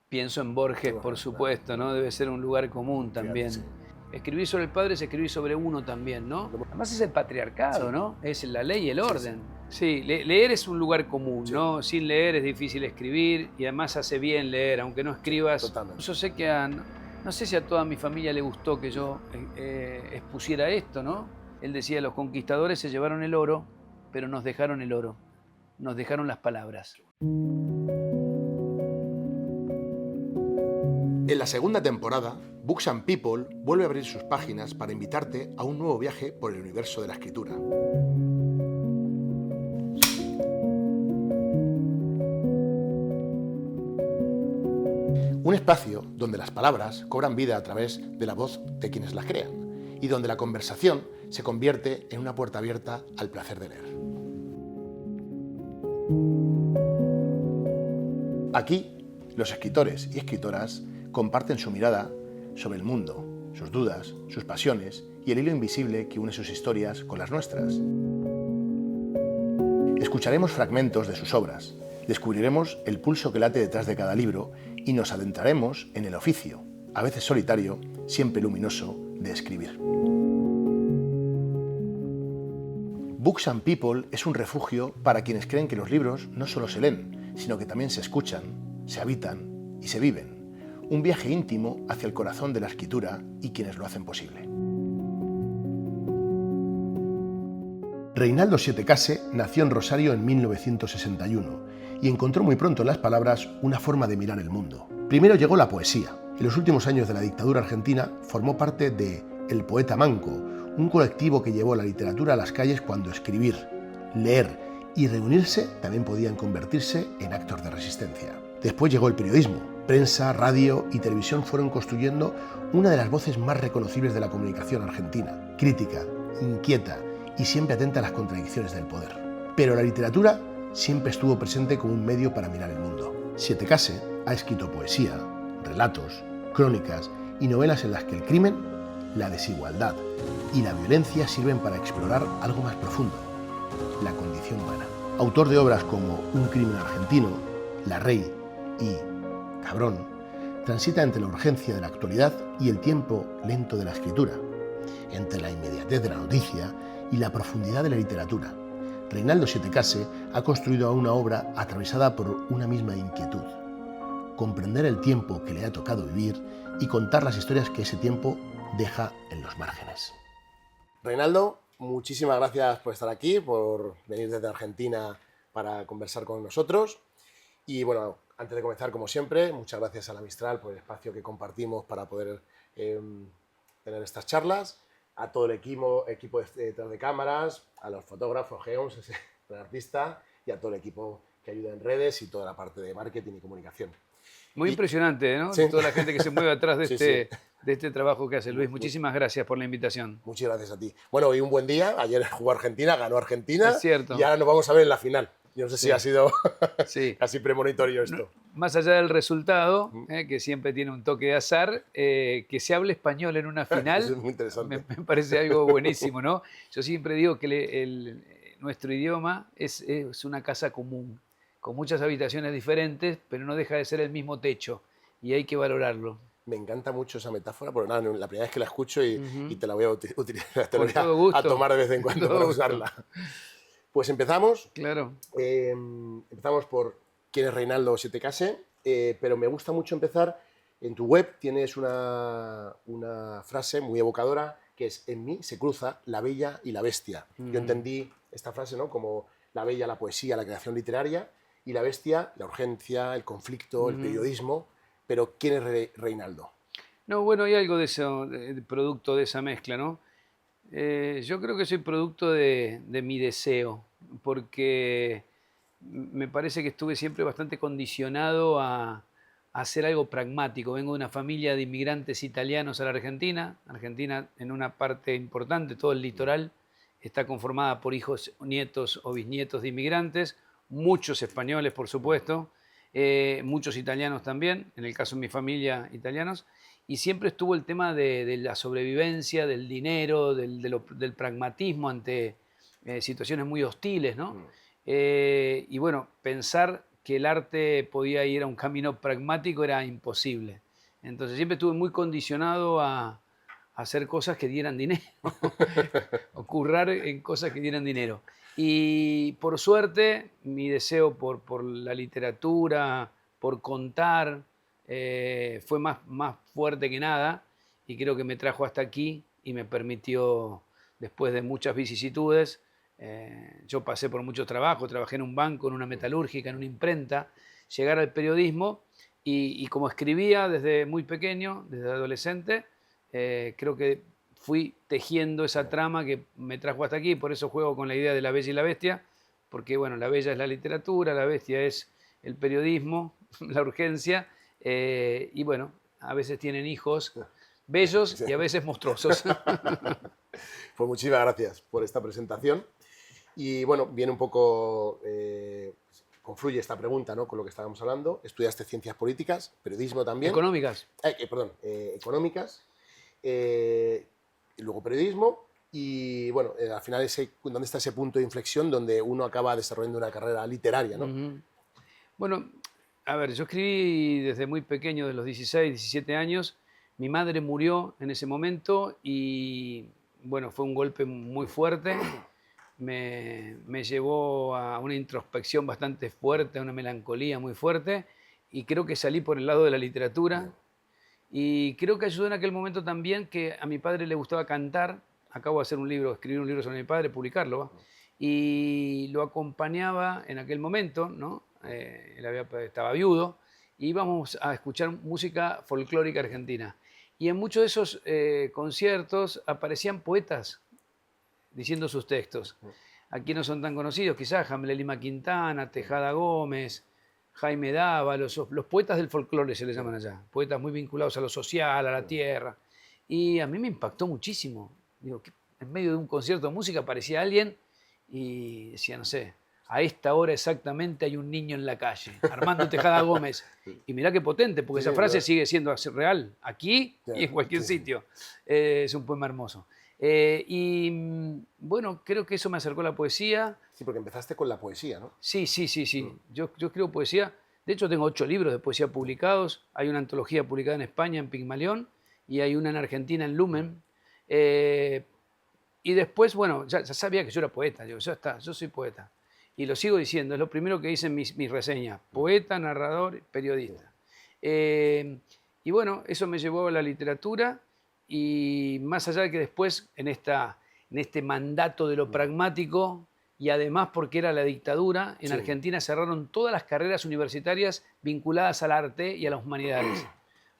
Pienso en Borges, Borges, por claro. supuesto, ¿no? Debe ser un lugar común Fíjate, también. sí. Escribir sobre el padre es escribir sobre uno también, ¿no? Además es el patriarcado, Sí, ¿no? Es la ley y el sí, sí, orden. Sí, leer es un lugar común, sí, ¿no? Sin leer es difícil escribir y además hace bien leer, aunque no sí, escribas. totalmente. Yo sé que no sé si a toda mi familia le gustó que yo expusiera esto, ¿no? Él decía, los conquistadores se llevaron el oro, pero nos dejaron el oro, nos dejaron las palabras. En la segunda temporada, Books and People vuelve a abrir sus páginas para invitarte a un nuevo viaje por el universo de la escritura. Un espacio donde las palabras cobran vida a través de la voz de quienes las crean y donde la conversación se convierte en una puerta abierta al placer de leer. Aquí, los escritores y escritoras comparten su mirada sobre el mundo, sus dudas, sus pasiones y el hilo invisible que une sus historias con las nuestras. Escucharemos fragmentos de sus obras, descubriremos el pulso que late detrás de cada libro y nos adentraremos en el oficio, a veces solitario, siempre luminoso, de escribir. Books and People es un refugio para quienes creen que los libros no solo se leen, sino que también se escuchan, se habitan y se viven. Un viaje íntimo hacia el corazón de la escritura y quienes lo hacen posible. Reinaldo Sietecase nació en Rosario en 1961 y encontró muy pronto en las palabras una forma de mirar el mundo. Primero llegó la poesía. En los últimos años de la dictadura argentina formó parte de El Poeta Manco, un colectivo que llevó la literatura a las calles cuando escribir, leer y reunirse también podían convertirse en actos de resistencia. Después llegó el periodismo. Prensa, radio y televisión fueron construyendo una de las voces más reconocibles de la comunicación argentina, crítica, inquieta y siempre atenta a las contradicciones del poder. Pero la literatura siempre estuvo presente como un medio para mirar el mundo. Sietecase ha escrito poesía, relatos, crónicas y novelas en las que el crimen, la desigualdad y la violencia sirven para explorar algo más profundo, la condición humana. Autor de obras como Un crimen argentino, La Rey y Cabrón, transita entre la urgencia de la actualidad y el tiempo lento de la escritura, entre la inmediatez de la noticia y la profundidad de la literatura. Reinaldo Sietecase ha construido una obra atravesada por una misma inquietud: comprender el tiempo que le ha tocado vivir y contar las historias que ese tiempo deja en los márgenes. Reinaldo, muchísimas gracias por estar aquí, por venir desde Argentina para conversar con nosotros. Y bueno, antes de comenzar, como siempre, muchas gracias a la Mistral por el espacio que compartimos para poder tener estas charlas, a todo el equipo detrás de cámaras, a los fotógrafos, Geons, el artista, y a todo el equipo que ayuda en redes y toda la parte de marketing y comunicación. Muy impresionante, ¿no? Sí. Toda la gente que se mueve atrás de, Sí, este, sí. de este trabajo que hace Luis. Muchísimas gracias por la invitación. Muchas gracias a ti. Bueno, hoy un buen día. Ayer jugó Argentina, ganó Argentina. Es cierto. Y ahora nos vamos a ver en la final. Yo no sé si ha sido Sí. casi premonitorio esto. Más allá del resultado, que siempre tiene un toque de azar, que se hable español en una final, Eso es muy interesante. me parece algo buenísimo, ¿no? Yo siempre digo que nuestro idioma es una casa común, con muchas habitaciones diferentes, pero no deja de ser el mismo techo, y hay que valorarlo. Me encanta mucho esa metáfora, pero nada, la primera vez que la escucho y te la voy a utilizar, te la Con voy todo gusto. a tomar de vez en cuando para usarla. Pues empezamos. Claro. Empezamos por quién es Reinaldo Sietecase, pero me gusta mucho empezar. En tu web tienes una frase muy evocadora que es: en mí se cruza la bella y la bestia. Yo entendí esta frase, ¿no?, como la bella, la poesía, la creación literaria, y la bestia, la urgencia, el conflicto, el periodismo. Pero ¿quién es Reinaldo? No, bueno, hay algo de eso, producto de esa mezcla, ¿no? Yo creo que soy producto de mi deseo, porque me parece que estuve siempre bastante condicionado a hacer algo pragmático. Vengo de una familia de inmigrantes italianos a la Argentina. Argentina, en una parte importante, todo el litoral, está conformada por hijos, nietos o bisnietos de inmigrantes, muchos españoles, por supuesto, muchos italianos también, en el caso de mi familia, italianos. Y siempre estuvo el tema de la sobrevivencia, del dinero, del pragmatismo ante situaciones muy hostiles, ¿no? Y bueno, pensar que el arte podía ir a un camino pragmático era imposible. Entonces siempre estuve muy condicionado a hacer cosas que dieran dinero, o currar en cosas que dieran dinero. Y por suerte, mi deseo por la literatura, por contar, fue más fuerte que nada, y creo que me trajo hasta aquí y me permitió, después de muchas vicisitudes, yo pasé por mucho trabajo, trabajé en un banco, en una metalúrgica, en una imprenta, llegar al periodismo, y como escribía desde muy pequeño, desde adolescente, creo que fui tejiendo esa trama que me trajo hasta aquí. Por eso juego con la idea de La Bella y la Bestia, porque bueno, la bella es la literatura, la bestia es el periodismo, la urgencia, y bueno, a veces tienen hijos bellos y a veces monstruosos. Pues muchísimas gracias por esta presentación. Y bueno, viene un poco, confluye esta pregunta, ¿no?, con lo que estábamos hablando. Estudiaste ciencias políticas, periodismo también. Económicas. Económicas. Y luego periodismo. Y bueno, al final, ¿dónde está ese punto de inflexión donde uno acaba desarrollando una carrera literaria, ¿no? Bueno, a ver, yo escribí desde muy pequeño, de los 16, 17 años. Mi madre murió en ese momento y bueno, fue un golpe muy fuerte. Me llevó a una introspección bastante fuerte, a una melancolía muy fuerte, y creo que salí por el lado de la literatura. Y creo que ayudó en aquel momento también que a mi padre le gustaba cantar. Acabo de hacer un libro, escribir un libro sobre mi padre, publicarlo, ¿va? Y lo acompañaba en aquel momento, ¿no? Él estaba viudo, y íbamos a escuchar música folclórica argentina. Y en muchos de esos conciertos aparecían poetas diciendo sus textos. Aquí no son tan conocidos, quizás Hamlet Lima Quintana, Tejada Gómez, Jaime Dávalos, los poetas del folclore se les llaman allá, poetas muy vinculados a lo social, a la tierra. Y a mí me impactó muchísimo. Digo, que en medio de un concierto de música aparecía alguien y decía, no sé, a esta hora exactamente hay un niño en la calle, Armando Tejada Gómez. Y mirá qué potente, porque esa frase sigue siendo real, aquí y en cualquier sitio. Es un poema hermoso. Y bueno, creo que eso me acercó a la poesía. Sí, porque empezaste con la poesía, ¿no? Sí. Yo escribo poesía. De hecho, tengo 8 libros de poesía publicados. Hay una antología publicada en España, en Pigmalión, y hay una en Argentina, en Lumen. Y después, bueno, ya sabía que yo era poeta. Yo soy poeta. Y lo sigo diciendo, es lo primero que hice en mis reseñas. Poeta, narrador, periodista. Y bueno, eso me llevó a la literatura, y más allá de que después, en este mandato de lo pragmático, y además porque era la dictadura, en Argentina cerraron todas las carreras universitarias vinculadas al arte y a las humanidades.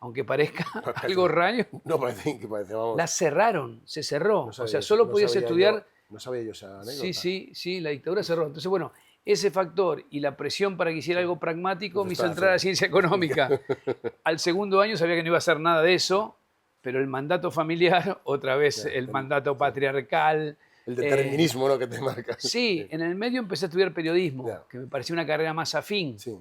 Aunque parezca algo raro, no parece, vamos. Las cerraron, se cerró. No sabía, o sea, solo podías estudiar. No sabía yo esa anécdota. Sí, la dictadura cerró. Entonces, bueno, ese factor y la presión para que hiciera algo pragmático me hizo entrar a ciencia económica. Al segundo año sabía que no iba a hacer nada de eso, pero el mandato familiar, otra vez el mandato patriarcal. El determinismo, ¿no?, que te marca. Sí, en el medio empecé a estudiar periodismo, que me parecía una carrera más afín. Sí.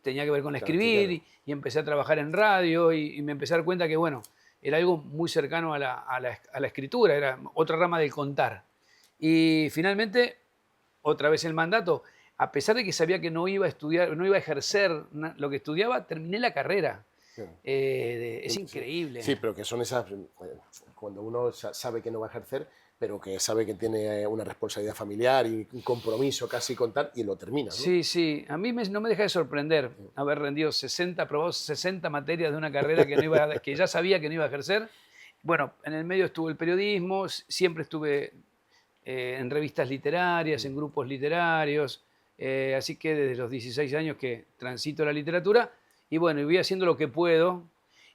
Tenía que ver con escribir, y empecé a trabajar en radio, y me empecé a dar cuenta que, bueno, era algo muy cercano a la escritura, era otra rama del contar. Y finalmente, otra vez el mandato, a pesar de que sabía que no iba a estudiar, no iba a ejercer lo que estudiaba, terminé la carrera. Es increíble. Sí, pero que son esas, cuando uno sabe que no va a ejercer, pero que sabe que tiene una responsabilidad familiar y un compromiso casi con tal, y lo termina, ¿no? Sí. A mí no me deja de sorprender haber rendido aprobados 60 materias de una carrera que ya sabía que no iba a ejercer. Bueno, en el medio estuvo el periodismo, siempre estuve en revistas literarias, en grupos literarios, así que desde los 16 años que transito la literatura, y bueno, y voy haciendo lo que puedo.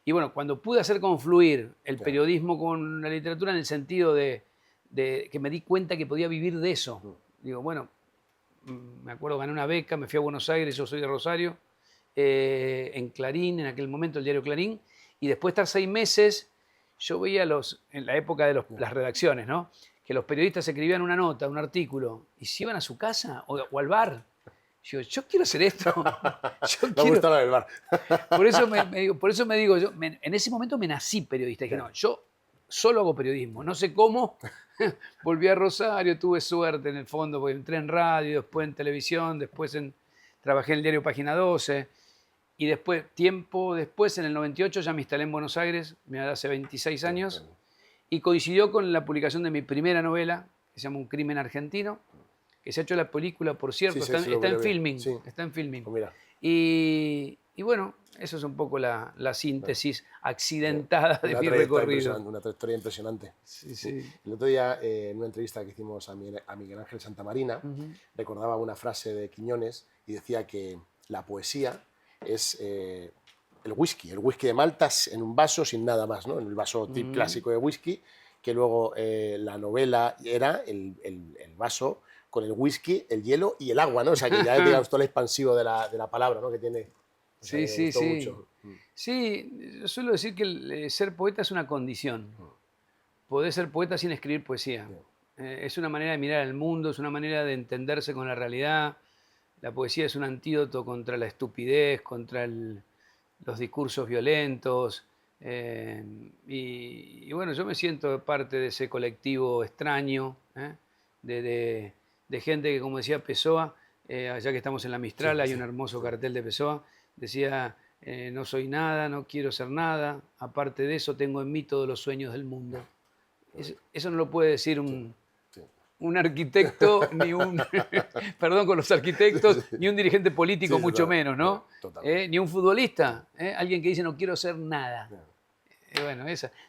Y bueno, cuando pude hacer confluir el periodismo con la literatura, en el sentido de que me di cuenta que podía vivir de eso. Digo, bueno, me acuerdo, gané una beca, me fui a Buenos Aires, yo soy de Rosario, en Clarín, en aquel momento el diario Clarín, y después de estar 6 meses, yo veía en la época de las redacciones, ¿no?, que los periodistas escribían una nota, un artículo, y se iban a su casa o al bar. Yo quiero hacer esto. Me gusta lo del bar. Por eso me digo, en ese momento me nací periodista. Dije, no, yo solo hago periodismo. No sé cómo. Volví a Rosario, tuve suerte en el fondo, porque entré en radio, después en televisión, después en trabajé en el diario Página 12 y después, tiempo después, en el 98, ya me instalé en Buenos Aires, hace 26 años, y coincidió con la publicación de mi primera novela, que se llama Un crimen argentino, que se ha hecho la película, por cierto, Sí, está en ver. filming, Sí. está en filming. Pues mira. Y bueno, eso es un poco la síntesis accidentada de mi recorrido. Una trayectoria impresionante. Sí, sí. El otro día, en una entrevista que hicimos a Miguel Ángel Santamarina, recordaba una frase de Quiñones y decía que la poesía es el whisky de Malta en un vaso sin nada más, ¿no? En el vaso clásico de whisky, que luego la novela era el vaso con el whisky, el hielo y el agua, ¿no? O sea, que ya digamos todo lo expansivo de la palabra, ¿no? Que tiene. O sea, Sí. mucho. Sí, yo suelo decir que ser poeta es una condición. Podés ser poeta sin escribir poesía. Es una manera de mirar al mundo, es una manera de entenderse con la realidad. La poesía es un antídoto contra la estupidez, contra los discursos violentos. Y bueno, yo me siento parte de ese colectivo extraño, de gente que, como decía Pessoa, allá que estamos en la Mistral, hay un hermoso cartel de Pessoa, decía, no soy nada, no quiero ser nada, aparte de eso tengo en mí todos los sueños del mundo. Eso no lo puede decir un arquitecto, ni un, perdón con los arquitectos, ni un dirigente político, mucho menos, ¿no? Ni un futbolista, alguien que dice no quiero ser nada. Bueno,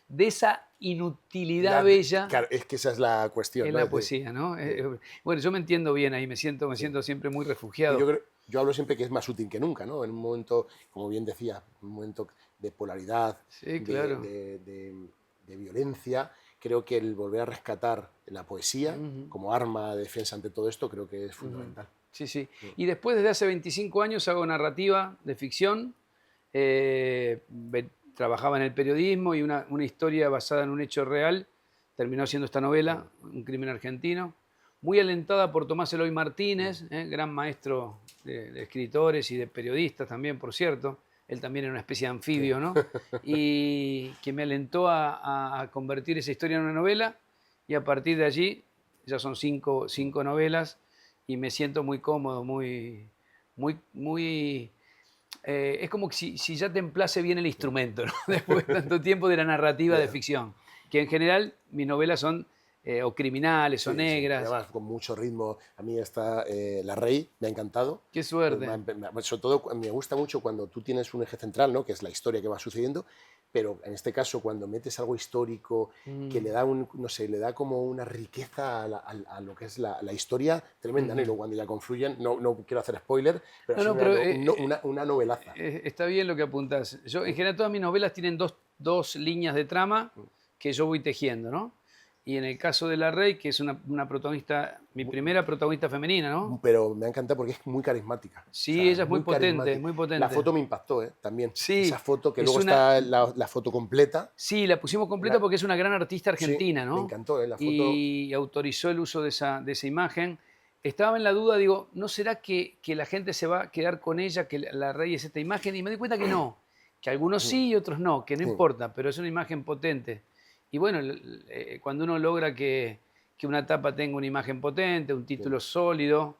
de esa inutilidad bella. Claro, es que esa es la cuestión. Es la poesía, ¿no? Bueno, yo me entiendo bien ahí, me siento siempre muy refugiado. Yo hablo siempre que es más útil que nunca, ¿no? En un momento, como bien decía, un momento de polaridad, claro. de violencia, creo que el volver a rescatar la poesía como arma de defensa ante todo esto, creo que es fundamental. Sí. Y después, desde hace 25 años, hago narrativa de ficción. Trabajaba en el periodismo y una historia basada en un hecho real terminó siendo esta novela, Un crimen argentino, muy alentada por Tomás Eloy Martínez, gran maestro de escritores y de periodistas también, por cierto. Él también era una especie de anfibio, ¿no? Y que me alentó a convertir esa historia en una novela, y a partir de allí ya son cinco novelas y me siento muy cómodo, es como si ya templase bien el instrumento, ¿no? Después de tanto tiempo de la narrativa de ficción, que en general mis novelas son o criminales o negras. Además, con mucho ritmo. A mí está La Rey, me ha encantado. Qué suerte. Sobre todo me gusta mucho cuando tú tienes un eje central, ¿no? Que es la historia que va sucediendo, pero en este caso cuando metes algo histórico que le da le da como una riqueza a lo que es la historia tremenda, ¿no? Y luego cuando ya confluyen, no quiero hacer spoiler, pero una novelaza. Está bien lo que apuntás. Yo, en general, todas mis novelas tienen dos líneas de trama que yo voy tejiendo, ¿no? Y en el caso de La Rey, que es una protagonista, mi primera protagonista femenina, ¿no? Pero me ha encantado porque es muy carismática. Sí, o sea, ella es muy potente, muy potente. La foto me impactó, también. Sí. Esa foto que luego está la foto completa. Sí, la pusimos completa porque es una gran artista argentina, ¿no? Me encantó, la foto. Y autorizó el uso de esa imagen. Estaba en la duda, digo, ¿no será que la gente se va a quedar con ella, que La Rey es esta imagen? Y me di cuenta que no, que algunos sí y otros no, que no importa, pero es una imagen potente. Y bueno, cuando uno logra que una tapa tenga una imagen potente, un título sólido,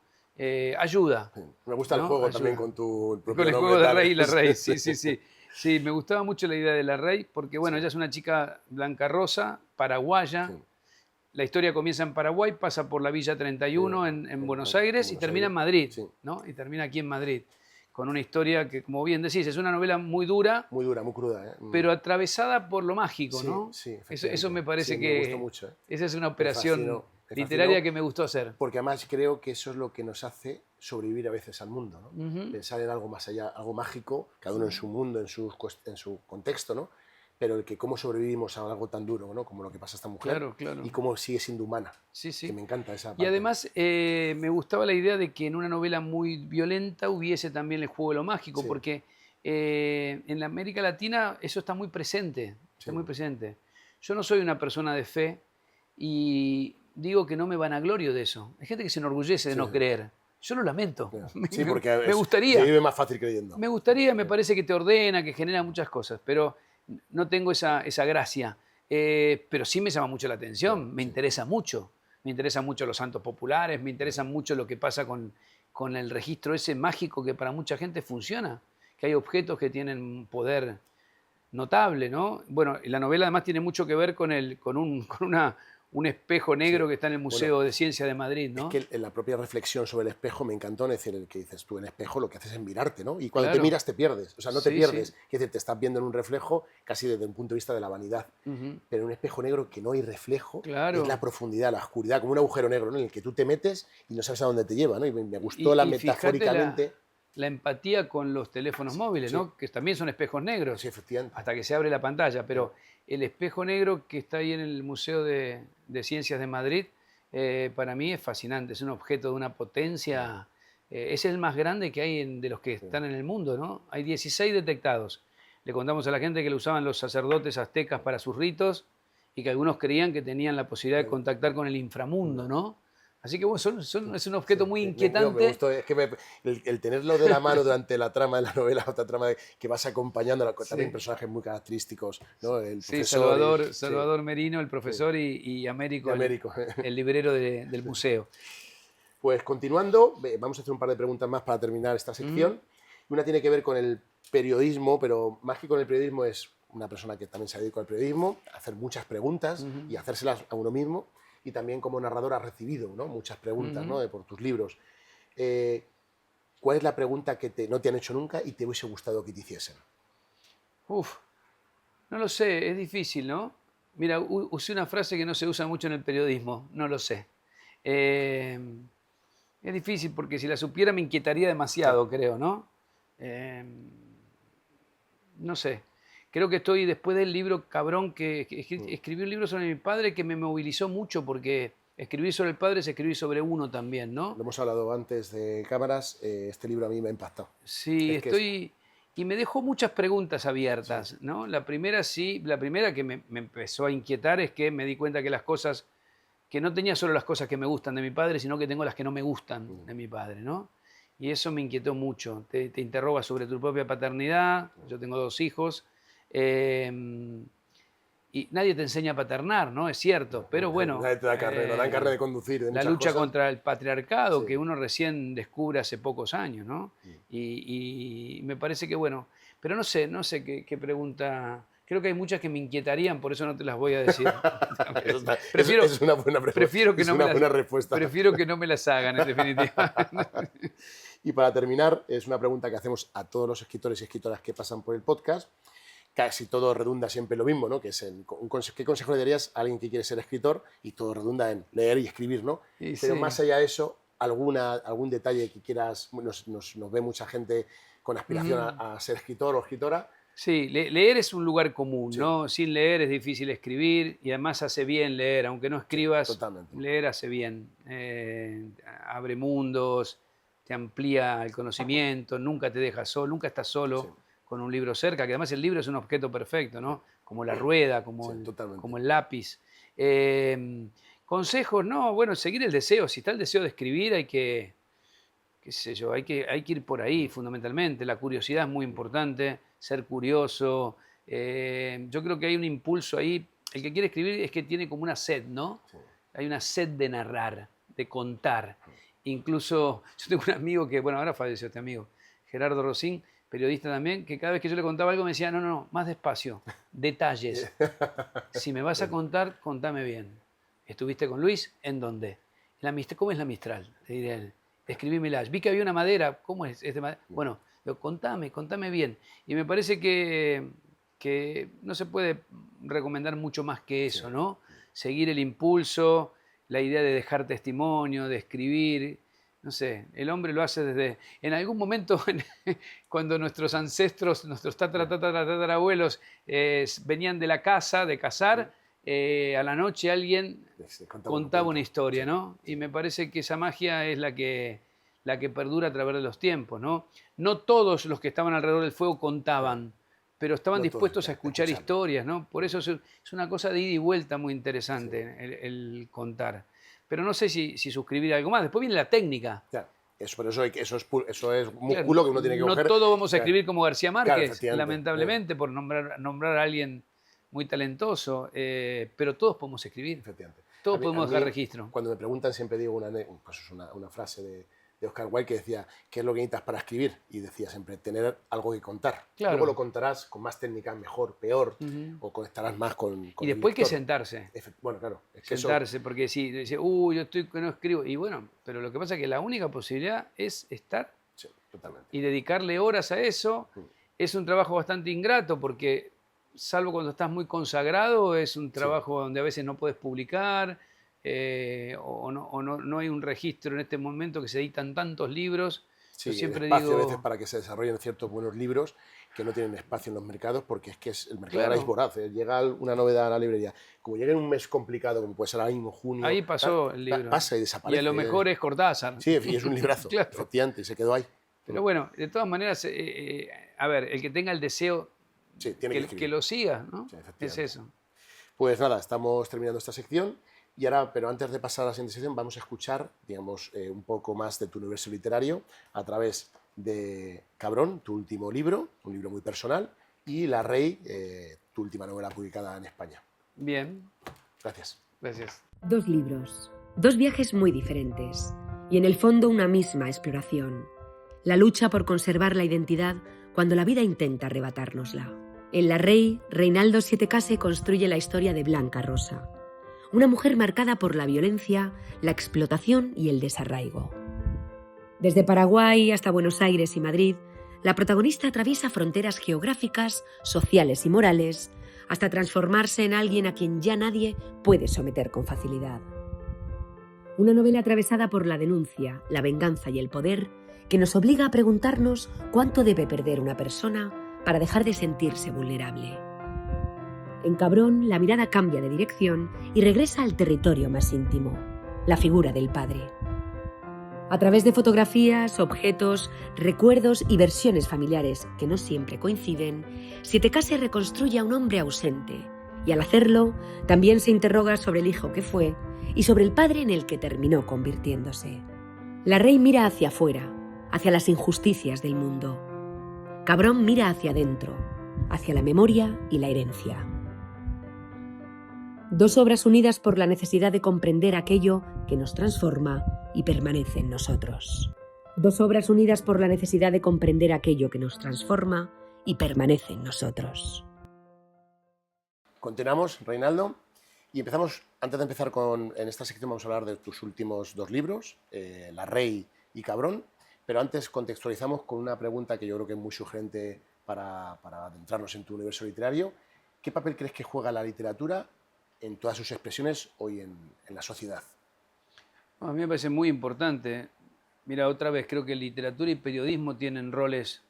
ayuda. Me gusta el juego también con tu propio nombre. Con el juego de Rey y La Rey, sí. Sí, me gustaba mucho la idea de La Rey, porque bueno, ella es una chica blanca rosa, paraguaya. La historia comienza en Paraguay, pasa por la Villa 31 en Buenos Aires y termina en Madrid, ¿no? Y termina aquí en Madrid, con una historia que, como bien decís, es una novela muy dura. Muy dura, muy cruda. Pero atravesada por lo mágico, ¿no? Sí, eso me parece que... Me gustó mucho. Esa es una operación literaria que me gustó hacer. Porque además creo que eso es lo que nos hace sobrevivir a veces al mundo, ¿no? Pensar en algo más allá, algo mágico, cada uno en su mundo, en su contexto, ¿no? Pero el que cómo sobrevivimos a algo tan duro, ¿no? Como lo que pasa a esta mujer. Claro. Y cómo sigue siendo humana. Sí. Que me encanta esa parte. Y además me gustaba la idea de que en una novela muy violenta hubiese también el juego de lo mágico, porque en la América Latina eso está muy presente. Muy presente. Yo no soy una persona de fe y digo que no me vanaglorio de eso. Hay gente que se enorgullece de no creer. Yo lo lamento. Sí, porque me gustaría. Se vive más fácil creyendo. Me gustaría, me parece que te ordena, que genera muchas cosas, pero no tengo esa gracia. Pero sí me llama mucho la atención, me interesa mucho. Me interesan mucho los santos populares, me interesa mucho lo que pasa con con el registro ese mágico que para mucha gente funciona, que hay objetos que tienen un poder notable, ¿no? Bueno, y la novela además tiene mucho que ver un espejo Sí. negro que está en el Bueno, Museo de Ciencia de Madrid, es ¿no? que en la propia reflexión sobre el espejo me encantó, es decir, el que dices tú, el espejo lo que haces es mirarte, ¿no? Y cuando te Claro, miras te pierdes, o sea, no te sí, pierdes, sí. es decir, te estás viendo en un reflejo casi desde un punto de vista de la vanidad, Ujú. pero en un espejo negro que no hay reflejo es la Claro. profundidad, la oscuridad, como un agujero negro, ¿no? En el que tú te metes y no sabes a dónde te lleva, ¿no? Y me gustó Y fíjate metafóricamente, la empatía con los teléfonos móviles, sí, ¿no? Que también son espejos sí, negros, efectivamente. hasta que se abre la pantalla, pero el espejo negro que está ahí en el Museo de Ciencias de Madrid, para mí es fascinante, es un objeto de una potencia, es el más grande que hay de los que están en el mundo, ¿no? Hay 16 detectados. Le contamos a la gente que lo usaban los sacerdotes aztecas para sus ritos y que algunos creían que tenían la posibilidad de contactar con el inframundo, ¿no? Así que bueno, es un Sí, objeto muy no, me inquietante. gustó, es que el tenerlo de la mano durante la trama de la novela, otra trama que vas acompañando, también Sí. personajes muy característicos, ¿no? El Sí, profesor, sí, Salvador Merino, el sí, profesor, y de Américo, Américo. el librero del museo. Pues continuando, vamos a hacer un par de preguntas más para terminar esta Ujú, sección. Una tiene que ver con el periodismo, pero más que con el periodismo es una persona que también se dedica al periodismo, a hacer muchas preguntas ujú, y hacérselas a uno mismo. Y también como narrador ha recibido, ¿no? Muchas preguntas, ujú. ¿no? Por tus libros. Eh, ¿Cuál es la pregunta que no te han hecho nunca y te hubiese gustado que te hiciesen? Uf, no lo sé, es difícil, ¿no? Mira, usé una frase que no se usa mucho en el periodismo, no lo sé. Eh, es difícil porque si la supiera me inquietaría Claro. demasiado, creo, ¿no? Eh, no sé. Creo que estoy después del libro cabrón Mm. escribí un libro sobre mi padre que me movilizó mucho porque escribir sobre el padre es escribir sobre uno también, ¿no? Lo hemos hablado antes de cámaras, este libro a mí me ha impactado. Sí, Es que es... estoy. Y me dejó muchas preguntas Sí, abiertas, ¿no? La primera sí, la primera que me empezó a inquietar es que me di cuenta que las cosas, que no tenía solo las cosas que me gustan de mi padre, sino que tengo las que no me gustan de mi padre, ¿no? Y eso me inquietó mucho. Te interroga sobre tu propia paternidad. Yo tengo dos hijos. eh, y nadie te enseña a paternar, ¿no? Es cierto. Pero bueno, nadie te da carne, no dan carne de conducir, de la muchas lucha cosas. contra el patriarcado Sí. que uno recién descubre hace pocos años, ¿no? Y me parece que, bueno, pero no sé qué pregunta. Creo que hay muchas que me inquietarían, por eso no te las voy a decir. Eso Prefiero, es una buena, prefiero que es no me una las, buena respuesta. prefiero que no me las hagan, en definitiva. Y para terminar, es una pregunta que hacemos a todos los escritores y escritoras que pasan por el podcast. Casi todo redunda siempre en lo mismo, ¿no? Que es ¿qué consejo le darías a alguien que quiere ser escritor? Y todo redunda en leer y escribir, ¿no? Y Pero sí. más allá de eso, algún detalle que quieras, nos ve mucha gente con aspiración Ujú. a ser escritor o escritora. Sí, leer es un lugar común, Sí, ¿no? Sin leer es difícil escribir y además hace bien leer, aunque no sí, escribas, totalmente. leer hace bien. Abre mundos, te amplía el conocimiento, nunca te deja solo, nunca estás Sí, solo con un libro cerca, que además el libro es un objeto perfecto, ¿no? Como la rueda, sí, totalmente. como el lápiz. Eh, consejos, no, bueno, seguir el deseo. Si está el deseo de escribir, hay que, qué sé yo, hay que ir por ahí fundamentalmente. La curiosidad es muy importante, ser curioso. Yo creo que hay un impulso ahí. El que quiere escribir es que tiene como una sed, ¿no? Sí, Hay una sed de narrar, de contar. Incluso yo tengo un amigo que, bueno, ahora falleció este amigo, Gerardo Rosín, periodista también, que cada vez que yo le contaba algo me decía, no, no, no, más despacio, detalles. Si me vas a contar, contame bien. ¿Estuviste con Luis? ¿En dónde? ¿Cómo es la Mistral? Le diré a él. Describímela. Vi que había una madera. ¿Cómo es? Bueno, contame bien. Y me parece que no se puede recomendar mucho más que sí, eso, ¿no? Seguir el impulso, la idea de dejar testimonio, de escribir. No sé, el hombre lo hace desde... En algún momento, cuando nuestros ancestros, nuestros tatarabuelos venían de la casa, de cazar, a la noche alguien sí, contaba un contaba una cuento. Sí, historia, ¿no? sí. Y me parece que esa magia es la que perdura a través de los tiempos, ¿no? No todos los que estaban alrededor del fuego contaban, pero estaban No todos, dispuestos a de escuchar escucharlo. historias, ¿no? Por eso es una cosa de ida y vuelta muy interesante el contar. Pero no sé si suscribir algo más. Después viene la técnica. Claro, eso, pero eso es Claro, músculo que uno tiene que no coger. todos vamos a Claro, escribir como García claro, Márquez, efectivamente. lamentablemente, por nombrar a alguien muy talentoso, pero todos podemos escribir, Efectivamente. todos A podemos dejar mí, registro. cuando me preguntan, siempre digo pues una frase de Oscar Wilde que decía, ¿qué es lo que necesitas para escribir? Y decía siempre, tener algo que contar. Claro. Luego lo contarás con más técnica, mejor, peor, Ujú. o conectarás más con Y el después hay que lector. sentarse. Bueno, claro, es que Sentarse, porque si dice, yo estoy que no escribo. Y bueno, pero lo que pasa es que la única posibilidad es estar sí, totalmente. y dedicarle horas a eso. Es un trabajo bastante ingrato porque, salvo cuando estás muy consagrado, es un trabajo donde a veces no puedes publicar no hay un registro en este momento que se editan tantos libros. Sí, Yo siempre espacio digo, a veces para que se desarrollen ciertos buenos libros que no tienen espacio en los mercados porque es que el mercado ahora es claro, voraz. Llega una novedad a la librería, como llega en un mes complicado, como puede ser ahora mismo, junio, ahí pasó el libro. pasa y Y desaparece. a lo mejor es Cortázar. Sí, y es un librazo, Claro. efectivamente, y se quedó ahí. Pero bueno, de todas maneras, a ver, el que tenga el deseo Sí, tiene que escribir. que lo siga, ¿no? Sí, Es efectivamente. eso. Pues nada, estamos terminando esta sección y ahora, pero antes de pasar a la siguiente sección, vamos a escuchar, digamos, un poco más de tu universo literario a través de Cabrón, tu último libro, un libro muy personal, y La Rey, tu última novela publicada en España. Bien, Gracias. gracias. 2 libros, 2 viajes muy diferentes y en el fondo una misma exploración. La lucha por conservar la identidad cuando la vida intenta arrebatárnosla. En La Rey, Reinaldo Sietecase construye la historia de Blanca Rosa, una mujer marcada por la violencia, la explotación y el desarraigo. Desde Paraguay hasta Buenos Aires y Madrid, la protagonista atraviesa fronteras geográficas, sociales y morales, hasta transformarse en alguien a quien ya nadie puede someter con facilidad. Una novela atravesada por la denuncia, la venganza y el poder, que nos obliga a preguntarnos cuánto debe perder una persona para dejar de sentirse vulnerable. En Cabrón, la mirada cambia de dirección y regresa al territorio más íntimo, la figura del padre. A través de fotografías, objetos, recuerdos y versiones familiares que no siempre coinciden, Sietecase reconstruye a un hombre ausente y al hacerlo también se interroga sobre el hijo que fue y sobre el padre en el que terminó convirtiéndose. La Rey mira hacia afuera, hacia las injusticias del mundo. Cabrón mira hacia adentro, hacia la memoria y la herencia. 2 obras unidas por la necesidad de comprender aquello que nos transforma y permanece en nosotros. 2 obras unidas por la necesidad de comprender aquello que nos transforma y permanece en nosotros. Continuamos, Reinaldo, y empezamos, antes de empezar en esta sección vamos a hablar de tus últimos 2 libros, La Rey y Cabrón, pero antes contextualizamos con una pregunta que yo creo que es muy sugerente para adentrarnos en tu universo literario. ¿Qué papel crees que juega la literatura en todas sus expresiones hoy en la sociedad? A mí me parece muy importante. Mira, otra vez, creo que literatura y periodismo tienen roles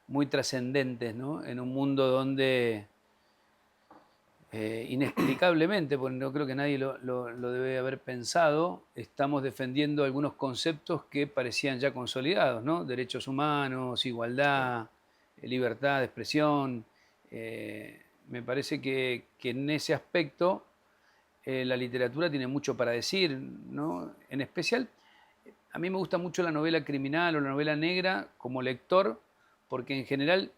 muy trascendentes, ¿no? En un mundo donde inexplicablemente, porque no creo que nadie lo debe haber pensado, estamos defendiendo algunos conceptos que parecían ya consolidados, ¿no? Derechos humanos, igualdad, libertad de expresión. Me parece que en ese aspecto la literatura tiene mucho para decir, ¿no? En especial, a mí me gusta mucho la novela criminal o la novela negra como lector, porque en general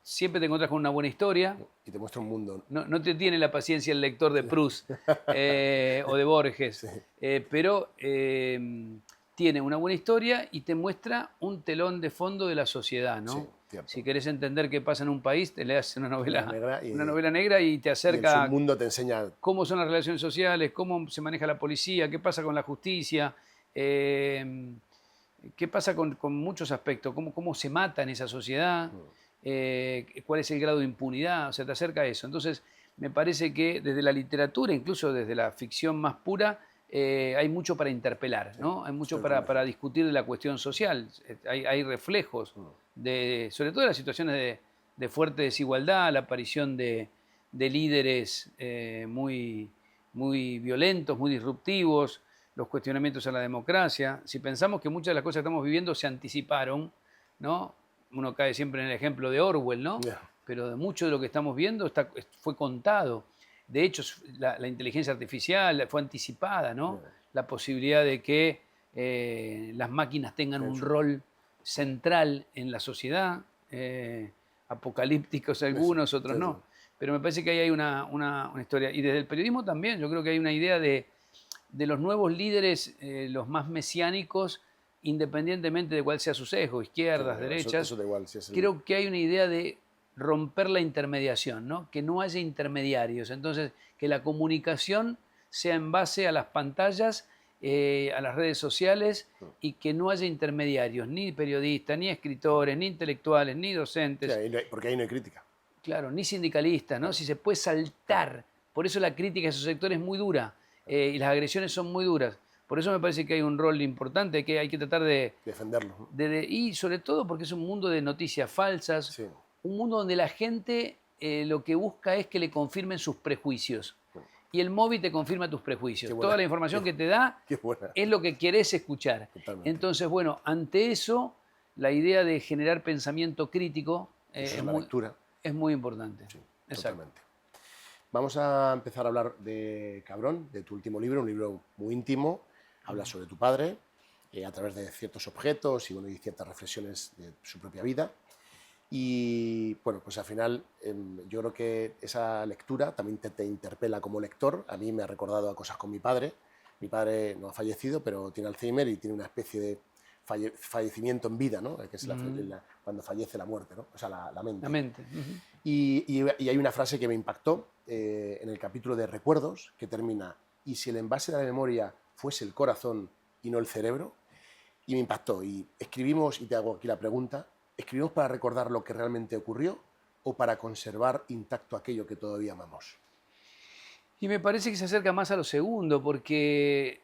siempre te encuentras con una buena historia. Y te muestra un mundo. No te tiene la paciencia el lector de Proust o de Borges, Sí. pero tiene una buena historia y te muestra un telón de fondo de la sociedad, ¿no? Sí, cierto. Si querés entender qué pasa en un país, te leas una novela negra y te Y acerca en su mundo te enseña. Cómo son las relaciones sociales, cómo se maneja la policía, qué pasa con la justicia, qué pasa con muchos aspectos, cómo se mata en esa sociedad, cuál es el grado de impunidad, o sea, te acerca a eso. Entonces, me parece que desde la literatura, incluso desde la ficción más pura, hay mucho para interpelar, ¿no? Hay mucho para discutir de la cuestión social. Hay reflejos, sobre todo de las situaciones de fuerte desigualdad, la aparición de líderes muy violentos, muy disruptivos, los cuestionamientos a la democracia. Si pensamos que muchas de las cosas que estamos viviendo se anticiparon, ¿no? Uno cae siempre en el ejemplo de Orwell, ¿no? Yeah. Pero de mucho de lo que estamos viendo fue contado. De hecho, la inteligencia artificial fue anticipada, ¿no? Yeah. La posibilidad de que las máquinas tengan un rol central en la sociedad, apocalípticos algunos, otros no. Pero me parece que ahí hay una historia. Y desde el periodismo también, yo creo que hay una idea de los nuevos líderes, los más mesiánicos, independientemente de cuál sea su sesgo, izquierdas, Sí, derechas, eso da igual, si es el- creo que hay una idea de romper la intermediación, ¿no? Que no haya intermediarios. Entonces, que la comunicación sea en base a las pantallas, a las redes sociales, y que no haya intermediarios, ni periodistas, ni escritores, ni intelectuales, ni Sí, docentes, porque ahí no hay crítica. claro, ni sindicalistas, ¿no? Si se puede saltar. Por eso la crítica a esos sectores es muy dura, y las agresiones son muy duras. Por eso me parece que hay un rol importante que hay que tratar de, Defenderlo, ¿no? y sobre todo porque es un mundo de noticias falsas, Sí. un mundo donde la gente lo que busca es que le confirmen sus prejuicios. Y el móvil te confirma tus prejuicios. Qué buena. Toda la información que te da Qué buena. es lo que querés escuchar. Totalmente. Entonces, bueno, ante eso, la idea de generar pensamiento crítico Eso es la lectura. es muy importante. Sí, Exacto. totalmente. Vamos a empezar a hablar de Cabrón, de tu último libro, un libro muy íntimo. Habla sobre tu padre a través de ciertos objetos y, bueno, y ciertas reflexiones de su propia vida. Y bueno, pues al final yo creo que esa lectura también te interpela como lector. A mí me ha recordado a cosas con mi padre. Mi padre no ha fallecido, pero tiene Alzheimer y tiene una especie de fallecimiento en vida, ¿no? Que es cuando fallece la muerte, ¿no? O sea, la mente. La mente. Ujú. Y hay una frase que me impactó en el capítulo de Recuerdos, que termina: y si el envase de la memoria fuese el corazón y no el cerebro. Y me impactó. Y escribimos, y te hago aquí la pregunta, ¿escribimos para recordar lo que realmente ocurrió o para conservar intacto aquello que todavía amamos? Y me parece que se acerca más a lo segundo, porque,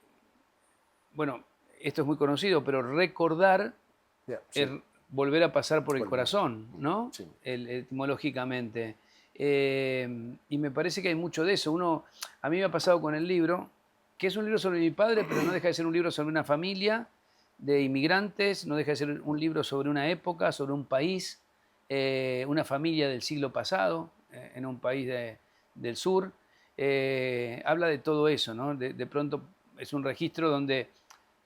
bueno, esto es muy conocido, pero recordar Yeah, sí. es volver a pasar por el Volver. corazón, ¿no? Sí. Etimológicamente. Y me parece que hay mucho de eso. A mí me ha pasado con el libro, que es un libro sobre mi padre, pero no deja de ser un libro sobre una familia de inmigrantes, no deja de ser un libro sobre una época, sobre un país, una familia del siglo pasado, en un país del sur. Habla de todo eso, ¿no? De pronto es un registro donde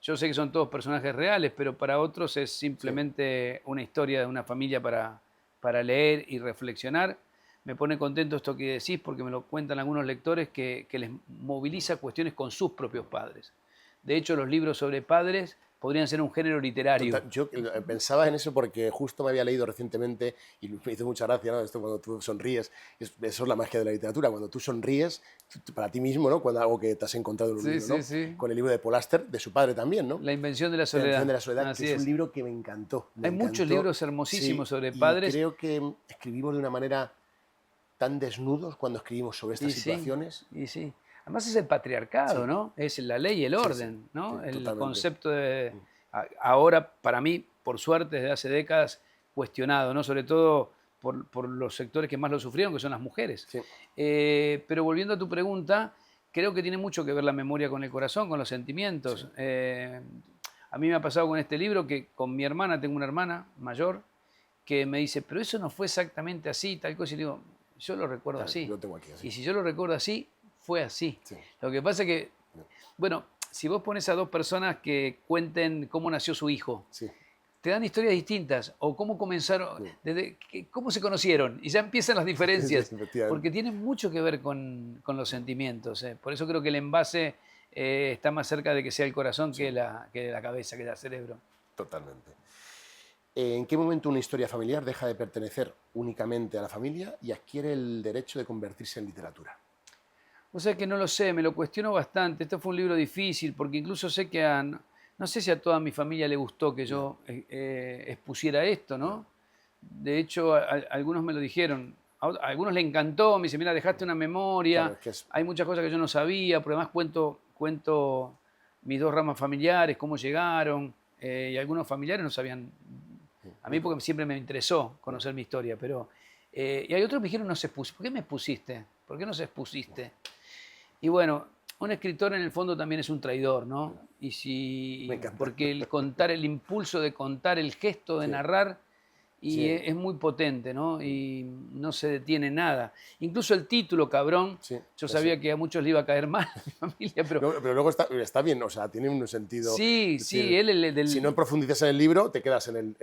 yo sé que son todos personajes reales, pero para otros es simplemente una historia de una familia para leer y reflexionar. Me pone contento esto que decís, porque me lo cuentan algunos lectores que les moviliza cuestiones con sus propios padres. De hecho, los libros sobre padres podrían ser un género literario. Total, yo pensaba en eso porque justo me había leído recientemente y me hizo mucha gracia, ¿no? Esto cuando tú sonríes, eso es la magia de la literatura, cuando tú sonríes para ti mismo, ¿no? Cuando algo que te has encontrado en un Sí, libro, sí, ¿no? sí. Con el libro de Paul Auster, de su padre también, ¿no? La invención de la La soledad. invención de la soledad, Así que es un libro que me encantó. Hay muchos libros hermosísimos sobre padres. Y creo que escribimos de una manera tan desnudos cuando escribimos sobre estas situaciones. Y sí. Además es el patriarcado, Sí. ¿no? Es la ley y el orden, sí, ¿no? sí, El totalmente. concepto de... Ahora, para mí, por suerte, desde hace décadas, cuestionado, ¿no? Sobre todo por los sectores que más lo sufrieron, que son las mujeres. Sí. Pero volviendo a tu pregunta, creo que tiene mucho que ver la memoria con el corazón, con los sentimientos. Sí. A mí me ha pasado con este libro que con mi hermana, tengo una hermana mayor, que me dice, pero eso no fue exactamente así, tal cosa. Y le digo, yo lo recuerdo Claro, así. lo tengo aquí así. Y si yo lo recuerdo así, fue así. Sí. Lo que pasa es que, bueno, si vos pones a dos personas que cuenten cómo nació su hijo, Sí. te dan historias distintas, o cómo comenzaron, cómo se conocieron, y ya empiezan las diferencias, Sí, efectivamente. porque tienen mucho que ver con los sentimientos. Por eso creo que el envase está más cerca de que sea el corazón que de la cabeza, que del cerebro. Totalmente. ¿En qué momento una historia familiar deja de pertenecer únicamente a la familia y adquiere el derecho de convertirse en literatura? O sea que no lo sé, me lo cuestiono bastante. Esto fue un libro difícil, porque incluso sé que no sé si a toda mi familia le gustó que yo expusiera esto, ¿no? De hecho, algunos me lo dijeron. A algunos le encantó, me dicen, mira, dejaste una memoria, Claro, es que hay muchas cosas que yo no sabía, pero además cuento mis dos ramas familiares, cómo llegaron, y algunos familiares no sabían. A mí porque siempre me interesó conocer mi historia, pero... y hay otros que me dijeron, no se expuso. ¿Por qué me expusiste? ¿Por qué no se expusiste? Y bueno, un escritor en el fondo también es un traidor, ¿no? Me encanta. Porque el impulso de contar, el gesto de narrar, y Sí. es muy potente, ¿no? Y no se detiene nada. Incluso el título, cabrón, Sí, yo sí. sabía que a muchos le iba a caer mal a mi familia, pero Pero luego está bien, o sea, tiene un sentido. sí, sí, él Si no profundizas en el libro, te quedas claro, el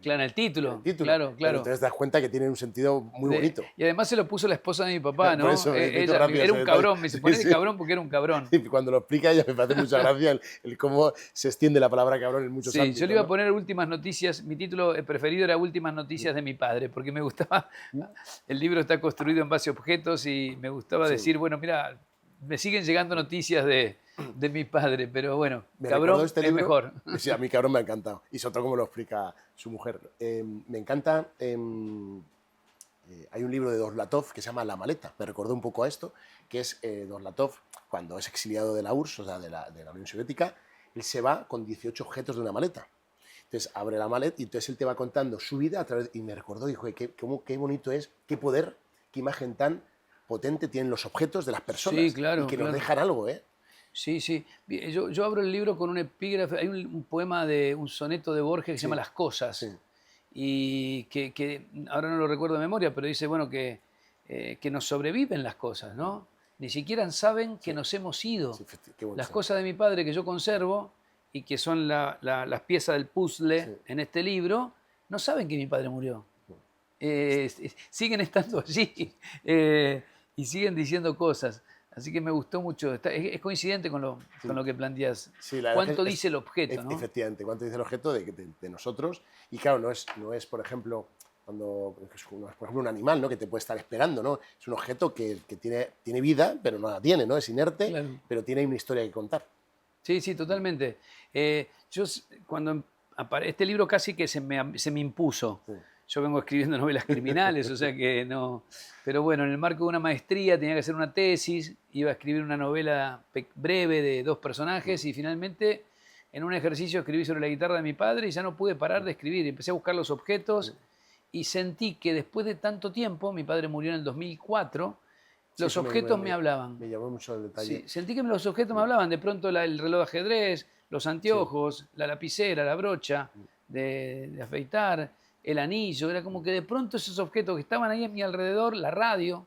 en el título, título. claro, Pero claro. entonces te das cuenta que tiene un sentido muy bonito. Y además se lo puso la esposa de mi papá, Por ¿no? eso me hizo Ella gracia era ese un detalle. cabrón, me dice, Sí, ponele sí. cabrón porque era un cabrón. Y cuando lo explica ella me hace mucha gracia el cómo se extiende la palabra cabrón en muchos Sí, ámbitos. yo le iba a ¿no? poner últimas noticias, mi título preferido era Últimas noticias de mi padre, porque me gustaba, el libro está construido en base a objetos y me gustaba Sí. decir, bueno, mira, me siguen llegando noticias de mi padre, pero bueno, Me recordó cabrón este es libro. mejor. Sí, a mí cabrón me ha encantado. Y sobre todo como lo explica su mujer. Me encanta. Hay un libro de Dorlatov que se llama La maleta. Me recordó un poco a esto, que es Dorlatov, cuando es exiliado de la URSS, o sea, de la Unión Soviética, él se va con 18 objetos de una maleta. Entonces abre la maleta y entonces él te va contando su vida a través. Y me recordó, dijo, qué bonito es, qué poder, qué imagen tan potente tienen los objetos de las personas. Sí, claro, y que nos claro. dejan algo, ¿eh? Sí, sí. Yo abro el libro con un epígrafe, hay un poema de un soneto de Borges que se llama Las cosas, Sí. y que ahora no lo recuerdo de memoria, pero dice, bueno, que nos sobreviven las cosas, ¿no? Ni siquiera saben que nos hemos ido. Sí, qué bueno. Las cosas de mi padre que yo conservo y que son las piezas del puzzle Sí. en este libro, no saben que mi padre murió. Siguen estando allí y siguen diciendo cosas. Así que me gustó mucho. Es coincidente con lo que planteas. Sí, la verdad ¿Cuánto que dice el objeto? ¿no? Efectivamente, cuánto dice el objeto de nosotros. Y claro, no es por ejemplo, por ejemplo, un animal, ¿no? Que te puede estar esperando, ¿no? Es un objeto que tiene vida, pero no la tiene, ¿no? Es inerte, Claro. pero tiene una historia que contar. Sí, sí, totalmente. Cuando este libro casi que se me impuso. Sí. Yo vengo escribiendo novelas criminales, o sea que no. Pero bueno, en el marco de una maestría tenía que hacer una tesis, iba a escribir una novela breve de 2 personajes y finalmente en un ejercicio escribí sobre la guitarra de mi padre y ya no pude parar de escribir. Empecé a buscar los objetos y sentí que después de tanto tiempo, mi padre murió en el 2004, Sí, los eso objetos me hablaban. Me llamó mucho el detalle. Sí, sentí que los objetos me hablaban. De pronto el reloj de ajedrez, los anteojos, la lapicera, la brocha de afeitar, el anillo. Era como que de pronto esos objetos que estaban ahí a mi alrededor, la radio,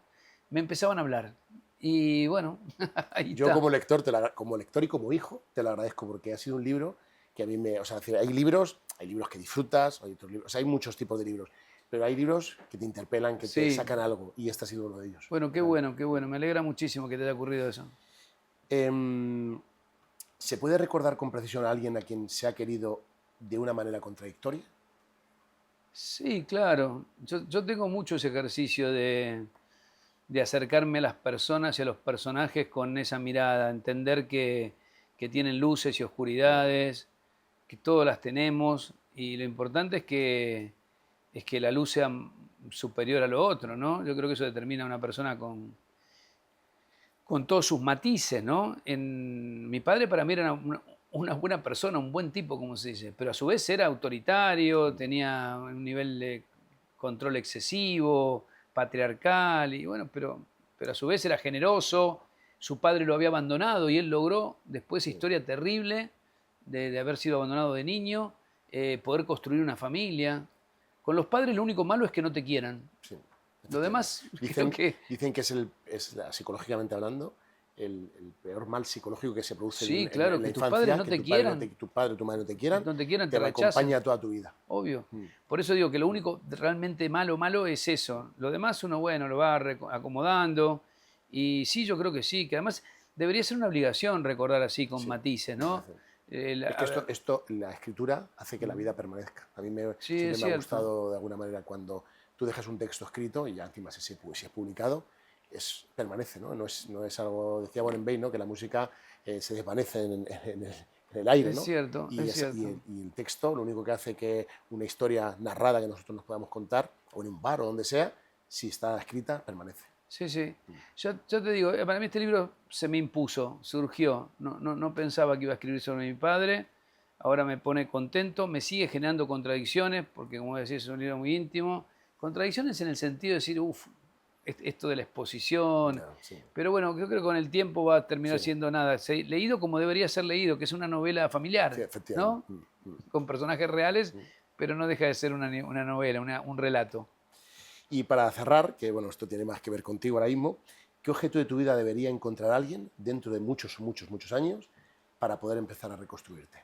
me empezaban a hablar. Y bueno, ahí Yo está. como lector, como lector y como hijo, te lo agradezco porque ha sido un libro que a mí me... O sea, hay libros que disfrutas, hay otros libros, o sea, hay muchos tipos de libros, pero hay libros que te interpelan, que te Sí. sacan algo, y este ha sido uno de ellos. Bueno, qué bueno, qué bueno. Me alegra muchísimo que te haya ocurrido eso. ¿Se puede recordar con precisión a alguien a quien se ha querido de una manera contradictoria? Sí, claro. Yo tengo mucho ese ejercicio de acercarme a las personas y a los personajes con esa mirada, entender que tienen luces y oscuridades, que todas las tenemos, y lo importante es que la luz sea superior a lo otro, ¿no? Yo creo que eso determina a una persona con todos sus matices, ¿no? Mi padre para mí era una buena persona, un buen tipo, como se dice, pero a su vez era autoritario, tenía un nivel de control excesivo, patriarcal, y bueno, pero a su vez era generoso, su padre lo había abandonado y él logró, después de esa historia terrible de haber sido abandonado de niño, poder construir una familia. Con los padres lo único malo es que no te quieran. Sí. Lo demás, Dicen creo que... dicen que psicológicamente hablando, el peor mal psicológico que se produce Sí, en claro, la que tus infancia, padres no que te tu padre quieran. tu padre o tu madre no te quieran, No te quieran, te te rechazan. acompaña toda tu vida. Obvio. Mm. Por eso digo que lo único realmente malo es eso. Lo demás uno, bueno, lo va acomodando. Y sí, yo creo que sí, que además debería ser una obligación recordar así con Sí. matices, ¿no? Es que la escritura hace que la vida permanezca. A mí Sí, siempre es me ha cierto. gustado de alguna manera cuando tú dejas un texto escrito y ya encima si es publicado, permanece, ¿no? No es algo, decía Warren Beatty, ¿no? Que la música se desvanece en el aire, Es ¿no? cierto, es cierto. Y el texto lo único que hace que una historia narrada que nosotros nos podamos contar, o en un bar o donde sea, si está escrita, permanece. Sí, sí. Yo te digo, para mí este libro se me impuso, surgió. No pensaba que iba a escribir sobre mi padre. Ahora me pone contento, me sigue generando contradicciones, porque como decía, es un libro muy íntimo. Contradicciones en el sentido de decir, uff, esto de la exposición. Claro, sí. Pero bueno, yo creo que con el tiempo va a terminar Sí. siendo nada. Leído como debería ser leído, que es una novela familiar, Sí, efectivamente. ¿no? Con personajes reales, pero no deja de ser una novela, un relato. Y para cerrar, que bueno, esto tiene más que ver contigo ahora mismo, ¿qué objeto de tu vida debería encontrar alguien dentro de muchos años para poder empezar a reconstruirte?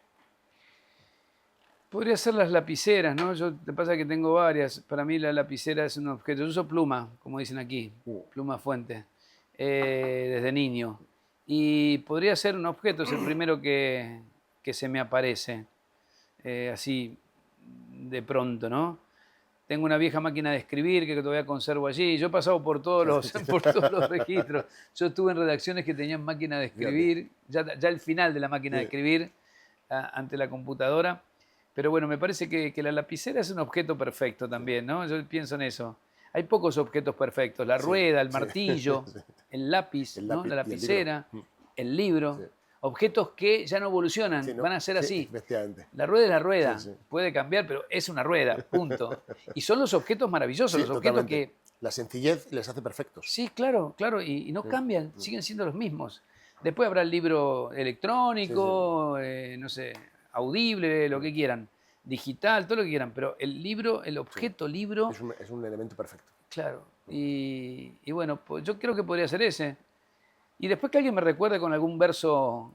Podría ser las lapiceras, ¿no? Lo que pasa es que tengo varias. Para mí la lapicera es un objeto. Yo uso pluma, como dicen aquí, pluma fuente, desde niño. Y podría ser un objeto, es el primero que se me aparece, así de pronto, ¿no? Tengo una vieja máquina de escribir que todavía conservo allí. Yo he pasado por todos los registros. Yo estuve en redacciones que tenían máquina de escribir, ya el final de la máquina de escribir ante la computadora. Pero bueno, me parece que la lapicera es un objeto perfecto también, ¿no? Yo pienso en eso. Hay pocos objetos perfectos. La rueda, el martillo, el lápiz, ¿no? La lapicera, el libro. Objetos que ya no evolucionan, Sí, ¿no? van a ser así. Efectivamente. La rueda es la rueda, Sí, sí. puede cambiar, pero es una rueda, punto. Y son los objetos maravillosos, Sí, los objetos totalmente. que... La sencillez les hace perfectos. Sí, claro, claro, y no cambian, siguen siendo los mismos. Después habrá el libro electrónico, no sé, audible, lo que quieran, digital, todo lo que quieran, pero el libro, el objeto libro... Es un elemento perfecto. Claro, y bueno, pues yo creo que podría ser ese. Y después que alguien me recuerde con algún verso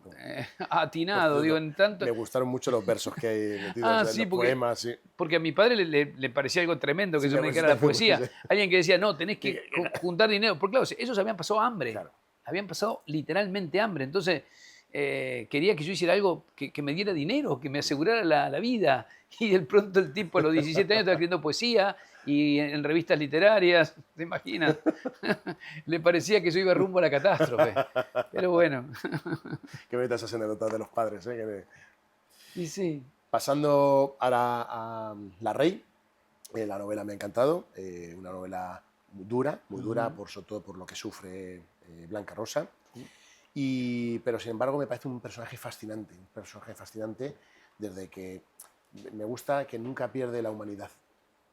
atinado, Por digo, cierto, en tanto... me gustaron mucho los versos que hay metidos en Sí, los poemas. Sí. porque a mi padre le parecía algo tremendo que Sí, yo me dedicara a la poesía. sí. Alguien que decía, no, tenés que juntar dinero. Porque claro, ellos habían pasado hambre, Claro. habían pasado literalmente hambre. Entonces, quería que yo hiciera algo que me diera dinero, que me asegurara la vida. Y de pronto el tipo a los 17 años estaba escribiendo poesía y en revistas literarias, ¿te imaginas? Le parecía que yo iba rumbo a la catástrofe. Pero bueno. Qué bonitas esas anécdotas de los padres. Y sí. Pasando ahora a La Rey, la novela me ha encantado, una novela muy dura, sobre todo por lo que sufre Blanca Rosa, pero sin embargo me parece un personaje fascinante desde que me gusta que nunca pierde la humanidad.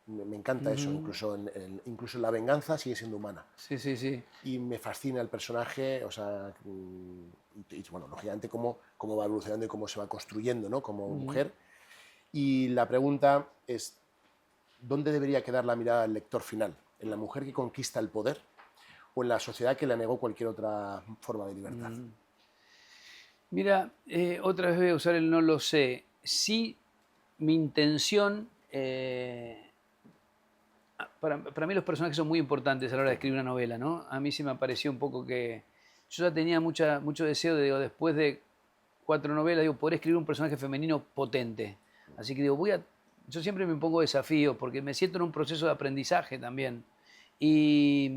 Me encanta eso, incluso en la venganza sigue siendo humana. Sí, sí, sí. Y me fascina el personaje, o sea, y bueno, lógicamente cómo va evolucionando y cómo se va construyendo, ¿no? Como mujer. Y la pregunta es, ¿dónde debería quedar la mirada del lector final? ¿En la mujer que conquista el poder o en la sociedad que le negó cualquier otra forma de libertad? Mira, otra vez voy a usar el no lo sé. Sí, mi intención... Para mí los personajes son muy importantes a la hora de escribir una novela, ¿no? A mí sí me pareció un poco que... Yo ya tenía mucho deseo, digo, después de 4 novelas, digo, poder escribir un personaje femenino potente. Así que digo, yo siempre me pongo desafíos porque me siento en un proceso de aprendizaje también. Y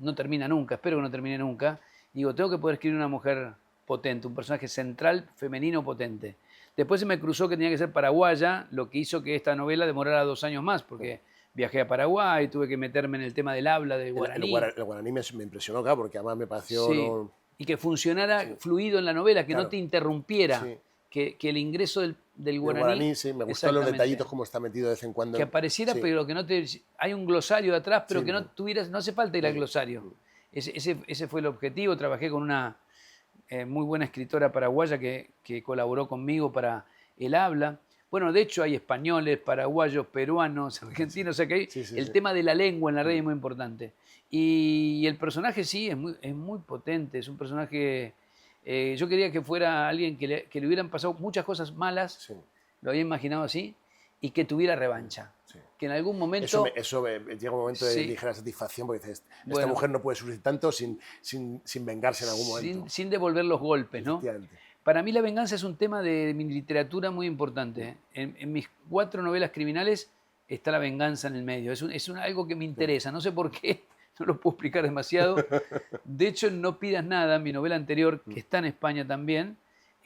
no termina nunca, espero que no termine nunca. Digo, tengo que poder escribir una mujer potente, un personaje central, femenino, potente. Después se me cruzó que tenía que ser paraguaya, lo que hizo que esta novela demorara 2 años más, porque viajé a Paraguay, tuve que meterme en el tema del habla, del guaraní. El guaraní me impresionó acá porque además me pareció... Sí, no... y que funcionara fluido en la novela, que Claro. no te interrumpiera, Sí. que el ingreso del El guaraní... guaraní, sí, me gustan los detallitos como está metido de vez en cuando. Que apareciera, Sí. pero que no te... Hay un glosario atrás, pero Sí. que no tuvieras... No hace falta ir al glosario. Ese fue el objetivo. Trabajé con una muy buena escritora paraguaya que colaboró conmigo para el habla. Bueno, de hecho hay españoles, paraguayos, peruanos, argentinos, o sea que hay el tema de la lengua en la red es muy importante. Y el personaje sí, es muy potente, es un personaje... yo quería que fuera alguien que le hubieran pasado muchas cosas malas, Sí. lo había imaginado así, y que tuviera revancha. Sí. Que en algún momento... Llega un momento de Sí. ligera satisfacción porque dices, esta Bueno. mujer no puede sufrir tanto sin vengarse en algún momento. sin devolver los golpes, ¿no? Efectivamente. Para mí la venganza es un tema de mi literatura muy importante. En mis 4 novelas criminales está la venganza en el medio. Es algo que me interesa. No sé por qué, no lo puedo explicar demasiado. De hecho, en No pidas nada, mi novela anterior, que está en España también,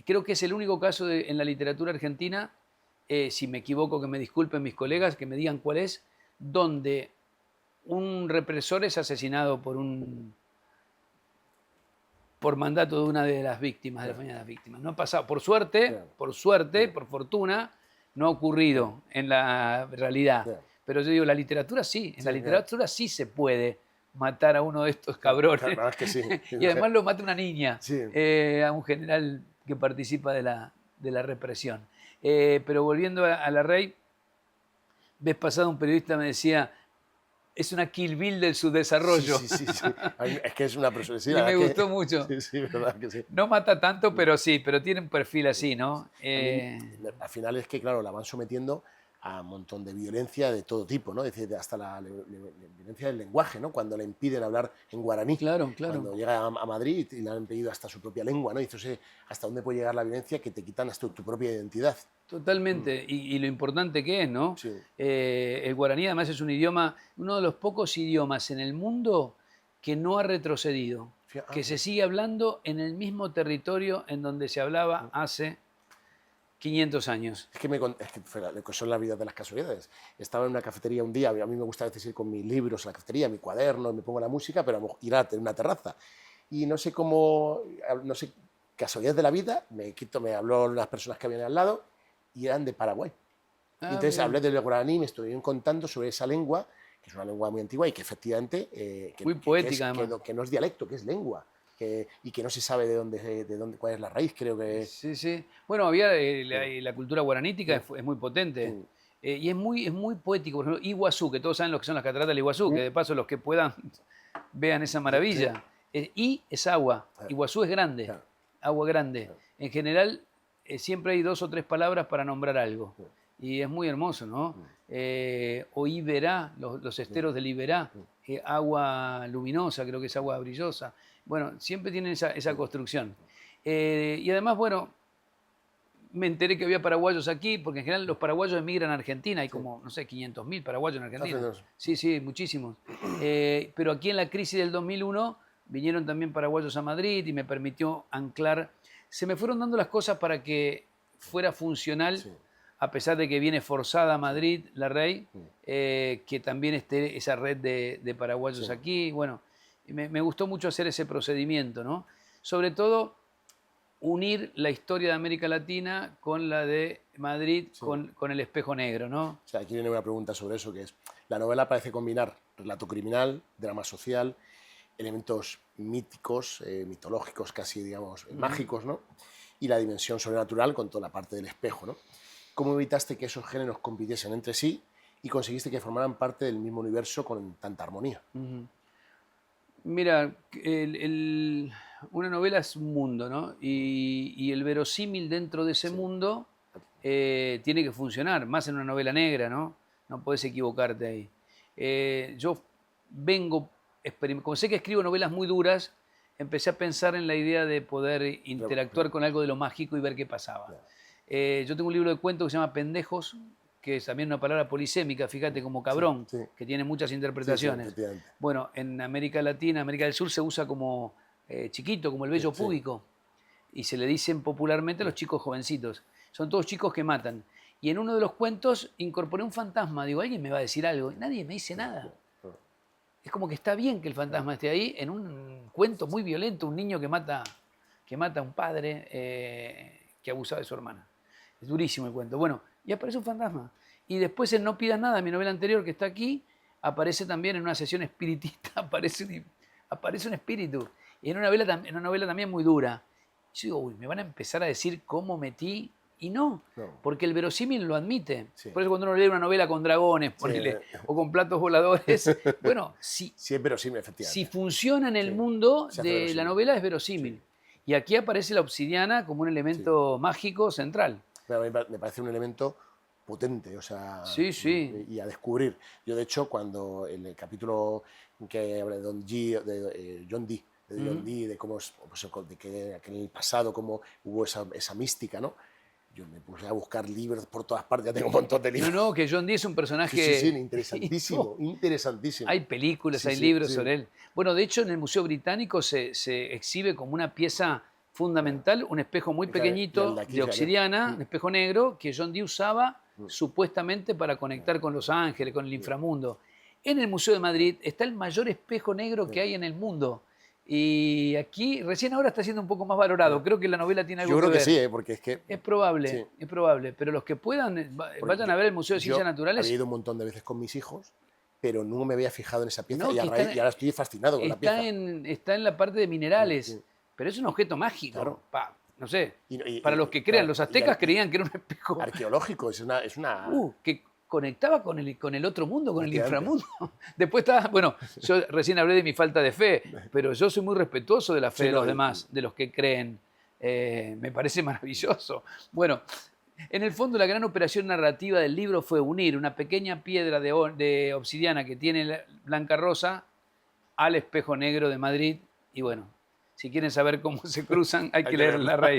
creo que es el único caso en la literatura argentina, si me equivoco que me disculpen mis colegas, que me digan cuál es, donde un represor es asesinado por mandato de una de las víctimas, de la familia de las víctimas. No ha pasado, por suerte, por fortuna, no ha ocurrido en la realidad. Claro. Pero yo digo, la literatura sí, en la literatura sí se puede matar a uno de estos cabrones. Claro, la verdad es que sí. Y además lo mata una niña, Sí. a un general que participa de la represión. Pero volviendo a La Rey, vez pasada un periodista me decía, es una Kill Bill del subdesarrollo. Sí. Es que es una persona. Sí, Y me gustó mucho. Sí, verdad que sí. No mata tanto, pero sí, pero tiene un perfil así, ¿no? Al final es que, claro, la van sometiendo a un montón de violencia de todo tipo, ¿no? Es decir, hasta la violencia del lenguaje, ¿no? Cuando le impiden hablar en guaraní. Claro. Cuando llega a Madrid y le han impedido hasta su propia lengua, ¿no? Y entonces, ¿hasta dónde puede llegar la violencia que te quitan hasta tu propia identidad? Totalmente, y lo importante que es, ¿no? Sí. El guaraní además es un idioma, uno de los pocos idiomas en el mundo que no ha retrocedido, que se sigue hablando en el mismo territorio en donde se hablaba hace 500 años. Es que son las vidas de las casualidades. Estaba en una cafetería un día, a mí me gusta a veces ir con mis libros a la cafetería, mi cuaderno, me pongo la música, pero ir a tener una terraza. Y no sé cómo, casualidad de la vida, me habló las personas que habían al lado y eran de Paraguay. Y entonces hablé del guaraní, me estuvieron contando sobre esa lengua, que es una lengua muy antigua y que efectivamente muy poética, además. Que no es dialecto, que es lengua. Y que no se sabe de dónde, cuál es la raíz, creo que... Sí. Bueno, había la cultura guaranítica, es muy potente. Y es muy poético. Por ejemplo, Iguazú, que todos saben lo que son las cataratas del Iguazú, que de paso los que puedan vean esa maravilla. I es agua, Iguazú es grande, agua grande. En general, siempre hay 2 o 3 palabras para nombrar algo. Y es muy hermoso, ¿no? O Iberá, los esteros del Iberá, agua luminosa, creo que es agua brillosa. Bueno, siempre tienen esa construcción. Y además, bueno, me enteré que había paraguayos aquí, porque en general los paraguayos emigran a Argentina, hay como, no sé, 500.000 paraguayos en Argentina. Sí, muchísimos. Pero aquí en la crisis del 2001 vinieron también paraguayos a Madrid y me permitió anclar. Se me fueron dando las cosas para que fuera funcional, a pesar de que viene forzada a Madrid, la Rey, que también esté esa red de paraguayos aquí. Bueno, me gustó mucho hacer ese procedimiento, ¿no? Sobre todo, unir la historia de América Latina con la de Madrid, con el espejo negro, ¿no? O sea, aquí viene una pregunta sobre eso, que es, la novela parece combinar relato criminal, drama social, elementos míticos, mitológicos, casi, digamos, mágicos, ¿no? Y la dimensión sobrenatural con toda la parte del espejo, ¿no? ¿Cómo evitaste que esos géneros compitiesen entre sí y conseguiste que formaran parte del mismo universo con tanta armonía? Mira, una novela es un mundo, ¿no? Y el verosímil dentro de ese mundo tiene que funcionar, más en una novela negra, ¿no? No puedes equivocarte ahí. Yo como sé que escribo novelas muy duras, empecé a pensar en la idea de poder interactuar con algo de lo mágico y ver qué pasaba. Yo tengo un libro de cuentos que se llama Pendejos, que es también una palabra polisémica, fíjate, como cabrón, que tiene muchas interpretaciones. Bueno, en América Latina, América del Sur, se usa como chiquito, como el vello púbico, y se le dicen popularmente a los chicos jovencitos. Son todos chicos que matan. Y en uno de los cuentos incorporé un fantasma. Digo, alguien me va a decir algo. Y nadie me dice nada. Es como que está bien que el fantasma esté ahí en un cuento muy violento, un niño que mata a un padre que abusaba de su hermana. Es durísimo el cuento. Bueno, y aparece un fantasma. Y después en No pidas nada, mi novela anterior que está aquí, aparece también en una sesión espiritista, aparece un espíritu. Y en una novela también muy dura. Y yo digo, uy, me van a empezar a decir cómo metí. Y no, porque el verosímil lo admite. Por eso cuando uno lee una novela con dragones, ponele, o con platos voladores, bueno, sí es verosímil, efectivamente. Si funciona en el mundo de la novela es verosímil. Y aquí aparece la obsidiana como un elemento mágico central. Pero me parece un elemento potente, o sea, y a descubrir. Yo, de hecho, cuando en el capítulo que habla de John Dee, de cómo de que en el pasado cómo hubo esa mística, ¿no? Yo me puse a buscar libros por todas partes, ya tengo un montón de libros. No, que John Dee es un personaje... Sí, interesantísimo, interesantísimo. Hay películas, hay libros sobre él. Bueno, de hecho, en el Museo Británico se exhibe como una pieza fundamental, un espejo muy pequeñito de obsidiana, un espejo negro, que John Dee usaba supuestamente para conectar con los ángeles, con el inframundo. En el Museo de Madrid está el mayor espejo negro que hay en el mundo. Y aquí, recién ahora está siendo un poco más valorado. Creo que la novela tiene algo que ver. Yo creo que sí, porque es que... Es probable. Pero los que puedan, vayan a ver el Museo de Ciencias Naturales. He ido un montón de veces con mis hijos, pero no me había fijado en esa pieza y ahora estoy fascinado con la pieza. Está en la parte de minerales, pero es un objeto mágico. Claro. No sé, para los que crean, los aztecas creían que era un espejo... Arqueológico, es una... conectaba con el otro mundo, con el Efectivamente. inframundo. Después estaba, bueno, yo recién hablé de mi falta de fe, pero yo soy muy respetuoso de la fe Sí, de no, los demás, de los que creen. Me parece maravilloso. Bueno, en el fondo la gran operación narrativa del libro fue unir una pequeña piedra de obsidiana que tiene la Blanca Rosa al espejo negro de Madrid. Y bueno, si quieren saber cómo se cruzan, hay que leer La Rey.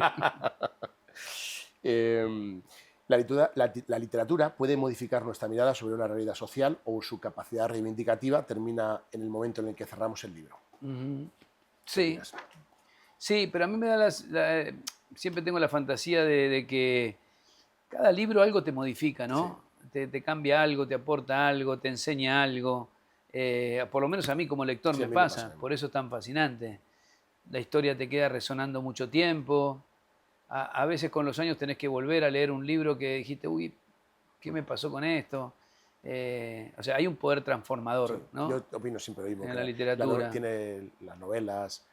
La literatura puede modificar nuestra mirada sobre una realidad social o su capacidad reivindicativa termina en el momento en el que cerramos el libro. Ujú. Sí, sí, pero a mí me da siempre tengo la fantasía de que cada libro algo te modifica, ¿no? Te cambia algo, te aporta algo, te enseña algo. Por lo menos a mí como lector Sí, a me mí me pasa pasa, lo mismo. por eso es tan fascinante. La historia te queda resonando mucho tiempo. A veces con los años tenés que volver a leer un libro que dijiste, uy, ¿qué me pasó con esto? O sea, hay un poder transformador, Sí, ¿no? yo opino siempre lo mismo. En Que la literatura. tiene las novelas,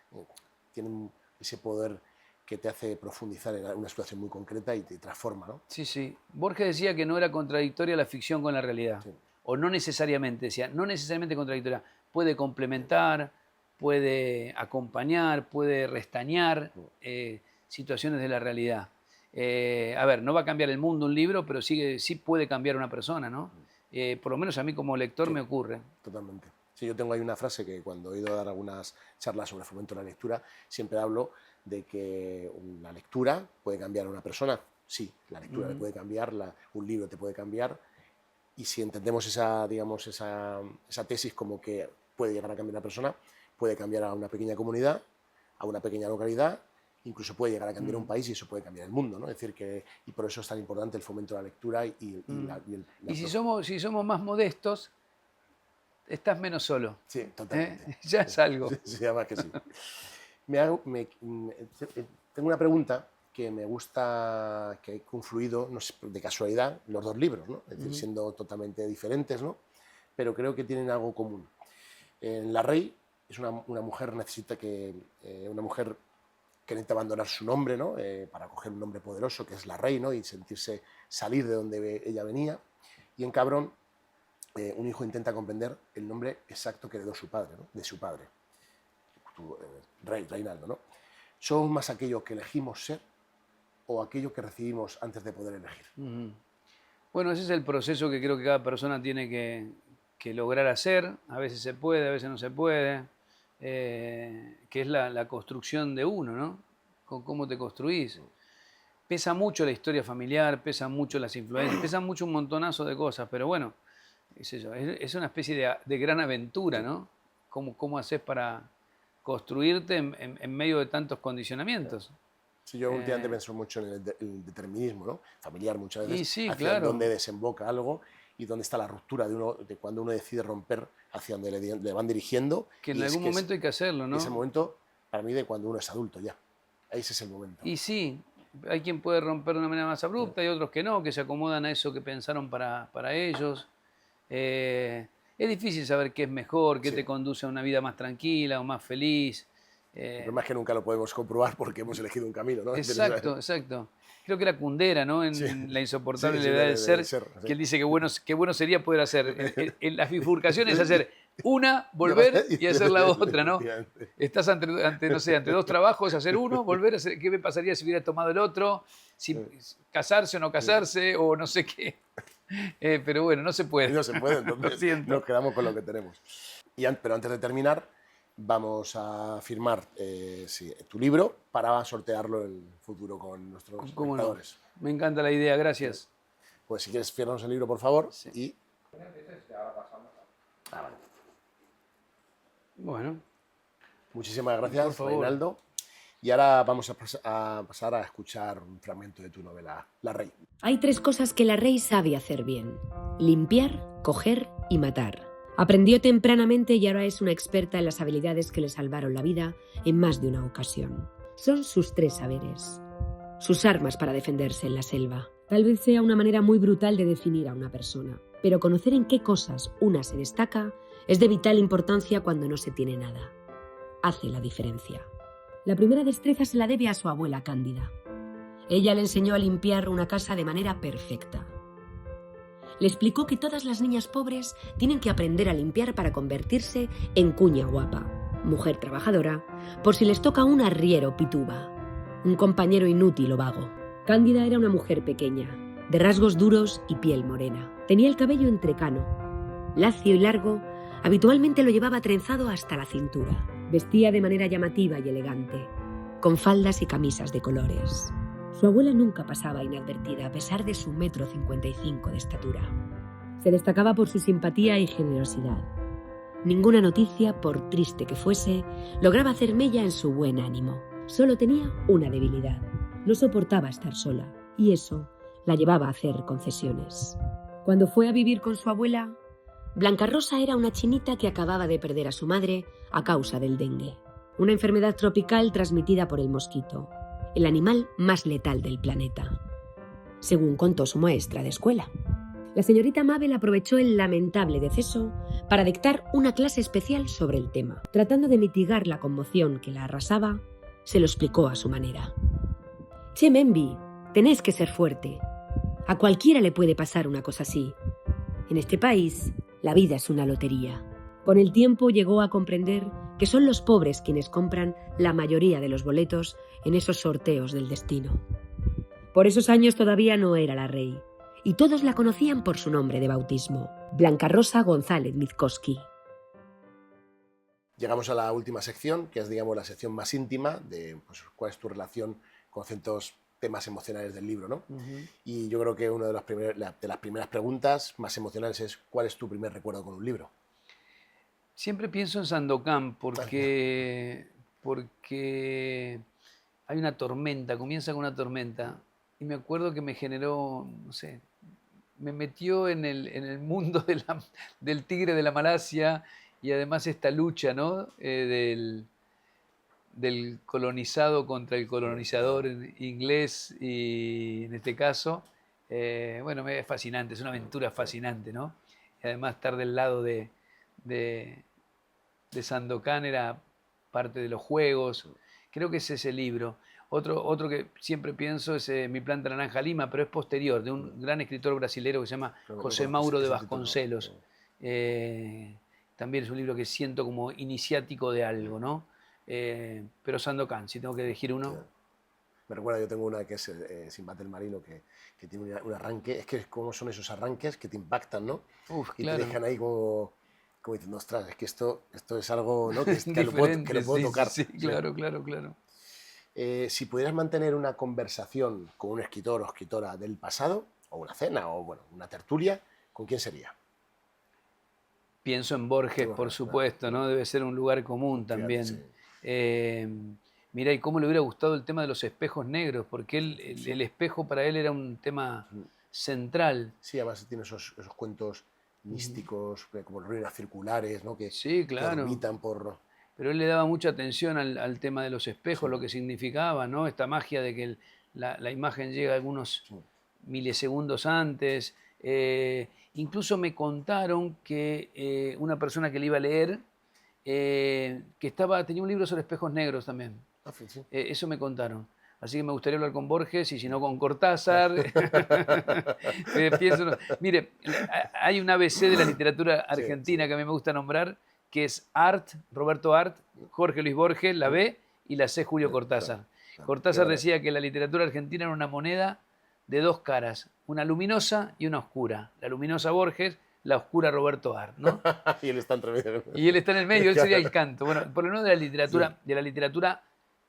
tienen ese poder que te hace profundizar en una situación muy concreta y te transforma, ¿no? Sí, sí. Borges decía que no era contradictoria la ficción con la realidad. Sí. O no necesariamente, decía, no necesariamente contradictoria. Puede complementar, puede acompañar, puede restañar situaciones de la realidad. A ver, no va a cambiar el mundo un libro, pero sí puede cambiar una persona, ¿no? Por lo menos a mí como lector Sí. me ocurre. Totalmente. Sí, yo tengo ahí una frase que cuando he ido a dar algunas charlas sobre fomento de la lectura, siempre hablo de que la lectura puede cambiar a una persona. Sí, la lectura le puede cambiar, un libro te puede cambiar. Y si entendemos digamos, esa tesis como que puede llegar a cambiar a una persona, puede cambiar a una pequeña comunidad, a una pequeña localidad, incluso puede llegar a cambiar un país y eso puede cambiar el mundo, ¿no? Es decir, y por eso es tan importante el fomento de la lectura Y si somos más modestos, estás menos solo. Sí, totalmente. Ya es algo. Sí, además que sí. Tengo una pregunta que me gusta, que ha confluido, no sé, de casualidad, los dos libros, ¿no? Es decir, siendo totalmente diferentes, ¿no? Pero creo que tienen algo común. En La Rey es una mujer una mujer que necesita abandonar su nombre, ¿no? Para coger un nombre poderoso que es La Rey, ¿no? Y salir de donde ella venía. Y en Cabrón, un hijo intenta comprender el nombre exacto que heredó su padre, ¿no? De su padre, Reinaldo, ¿no? ¿Somos más aquello que elegimos ser o aquello que recibimos antes de poder elegir? Bueno, ese es el proceso que creo que cada persona tiene que lograr hacer. A veces se puede, a veces no se puede. Que es la construcción de uno, ¿no? Cómo te construís. Pesa mucho la historia familiar, pesa mucho las influencias, pesa mucho un montonazo de cosas, pero bueno, es una especie de gran aventura, ¿no? ¿Cómo haces para construirte en medio de tantos condicionamientos? Sí, yo últimamente pienso mucho en el determinismo, ¿no? Familiar muchas veces, Y sí, hacia claro. dónde desemboca algo y dónde está la ruptura de cuando uno decide romper hacia donde le van dirigiendo. Que en algún momento hay que hacerlo, ¿no? Es el momento, para mí, de cuando uno es adulto ya. Ese es el momento. Y sí, hay quien puede romper de una manera más abrupta y otros que no, que se acomodan a eso que pensaron para ellos. Es difícil saber qué es mejor, qué te conduce a una vida más tranquila o más feliz. El problema es que nunca lo podemos comprobar porque hemos elegido un camino, ¿no? Exacto, exacto. Creo que era Kundera, ¿no? En La insoportable levedad del ser, que él dice que bueno sería poder hacer. En las bifurcaciones hacer una, volver y hacer la otra, ¿no? Estás ante dos trabajos, hacer uno, volver a hacer. ¿Qué me pasaría si hubiera tomado el otro? Si casarse o no casarse, o no sé qué. Pero bueno, no se puede. No se puede, Lo entonces siento. nos quedamos con lo que tenemos. Pero antes de terminar, vamos a firmar tu libro para sortearlo en el futuro con nuestros ¿Cómo no? espectadores. Me encanta la idea, gracias. Pues si quieres, firmarnos el libro, por favor. Sí. Y... Bueno, Muchísimas Por gracias, favor. Reinaldo. Y ahora vamos a pasar a escuchar un fragmento de tu novela, La Rey. Hay 3 cosas que la Rey sabe hacer bien: limpiar, coger y matar. Aprendió tempranamente y ahora es una experta en las habilidades que le salvaron la vida en más de una ocasión. Son sus 3 saberes, sus armas para defenderse en la selva. Tal vez sea una manera muy brutal de definir a una persona, pero conocer en qué cosas una se destaca es de vital importancia cuando no se tiene nada. Hace la diferencia. La primera destreza se la debe a su abuela Cándida. Ella le enseñó a limpiar una casa de manera perfecta. Le explicó que todas las niñas pobres tienen que aprender a limpiar para convertirse en cuña guapa, mujer trabajadora, por si les toca un arriero pituba, un compañero inútil o vago. Cándida era una mujer pequeña, de rasgos duros y piel morena. Tenía el cabello entrecano, lacio y largo, habitualmente lo llevaba trenzado hasta la cintura. Vestía de manera llamativa y elegante, con faldas y camisas de colores. Su abuela nunca pasaba inadvertida a pesar de su 1,55 m de estatura. Se destacaba por su simpatía y generosidad. Ninguna noticia, por triste que fuese, lograba hacer mella en su buen ánimo. Solo tenía una debilidad. No soportaba estar sola, y eso la llevaba a hacer concesiones. Cuando fue a vivir con su abuela, Blanca Rosa era una chinita que acababa de perder a su madre a causa del dengue, una enfermedad tropical transmitida por el mosquito, el animal más letal del planeta, según contó su maestra de escuela. La señorita Mabel aprovechó el lamentable deceso para dictar una clase especial sobre el tema. Tratando de mitigar la conmoción que la arrasaba, se lo explicó a su manera. «Che, Membi, tenés que ser fuerte. A cualquiera le puede pasar una cosa así. En este país, la vida es una lotería». Con el tiempo llegó a comprender que son los pobres quienes compran la mayoría de los boletos en esos sorteos del destino. Por esos años todavía no era la Rey, y todos la conocían por su nombre de bautismo, Blanca Rosa González Mizkowski. Llegamos a la última sección, que es, digamos, la sección más íntima de pues, cuál es tu relación con ciertos temas emocionales del libro, ¿no? Y yo creo que una de las primeras preguntas más emocionales es ¿cuál es tu primer recuerdo con un libro? Siempre pienso en Sandokan porque hay una tormenta, comienza con una tormenta, y me acuerdo que me generó, no sé, me metió en el mundo del tigre de la Malasia, y además esta lucha, ¿no? Del colonizado contra el colonizador inglés, y en este caso, bueno, es fascinante, es una aventura fascinante, ¿no? Y además estar del lado de Sandokan era parte de los juegos. Creo que ese es el libro. Otro que siempre pienso es Mi planta naranja Lima, pero es posterior, de un gran escritor brasilero que se llama José Mauro de Vasconcelos. También es un libro que siento como iniciático de algo, ¿no? Pero Sandokan, si tengo que elegir uno. Claro. Me recuerda, yo tengo una que es Sinbad el marino, que tiene un arranque. Es que como son esos arranques que te impactan, ¿no? Uf, y claro. te dejan ahí como diciendo, ostras, es que esto es algo, ¿no? que lo puedo tocar. Sí, claro, claro, claro. Si pudieras mantener una conversación con un escritor o escritora del pasado, o una cena, o bueno, una tertulia, ¿con quién sería? Pienso en Borges, por supuesto, claro, ¿no? Debe ser un lugar común también. Sí. Mira, y cómo le hubiera gustado el tema de los espejos negros, porque el espejo para él era un tema central. Sí, además tiene esos cuentos místicos, como ruinas circulares, ¿no? Sí, claro. Que orbitan por... Pero él le daba mucha atención al tema de los espejos, lo que significaba, ¿no? Esta magia de que la imagen llega algunos milisegundos antes. Incluso me contaron que una persona que le iba a leer, tenía un libro sobre espejos negros también. Sí. Eso me contaron. Así que me gustaría hablar con Borges, y si no con Cortázar. Mire, hay un ABC de la literatura argentina que a mí me gusta nombrar, que es Art, Roberto Art, Jorge Luis Borges, la B, y la C, Julio Cortázar. Cortázar decía que la literatura argentina era una moneda de dos caras, una luminosa y una oscura. La luminosa Borges, la oscura Roberto Art, ¿no? Y él está entre medio. Y él está en el medio, él sería el canto. Bueno, por lo menos de la literatura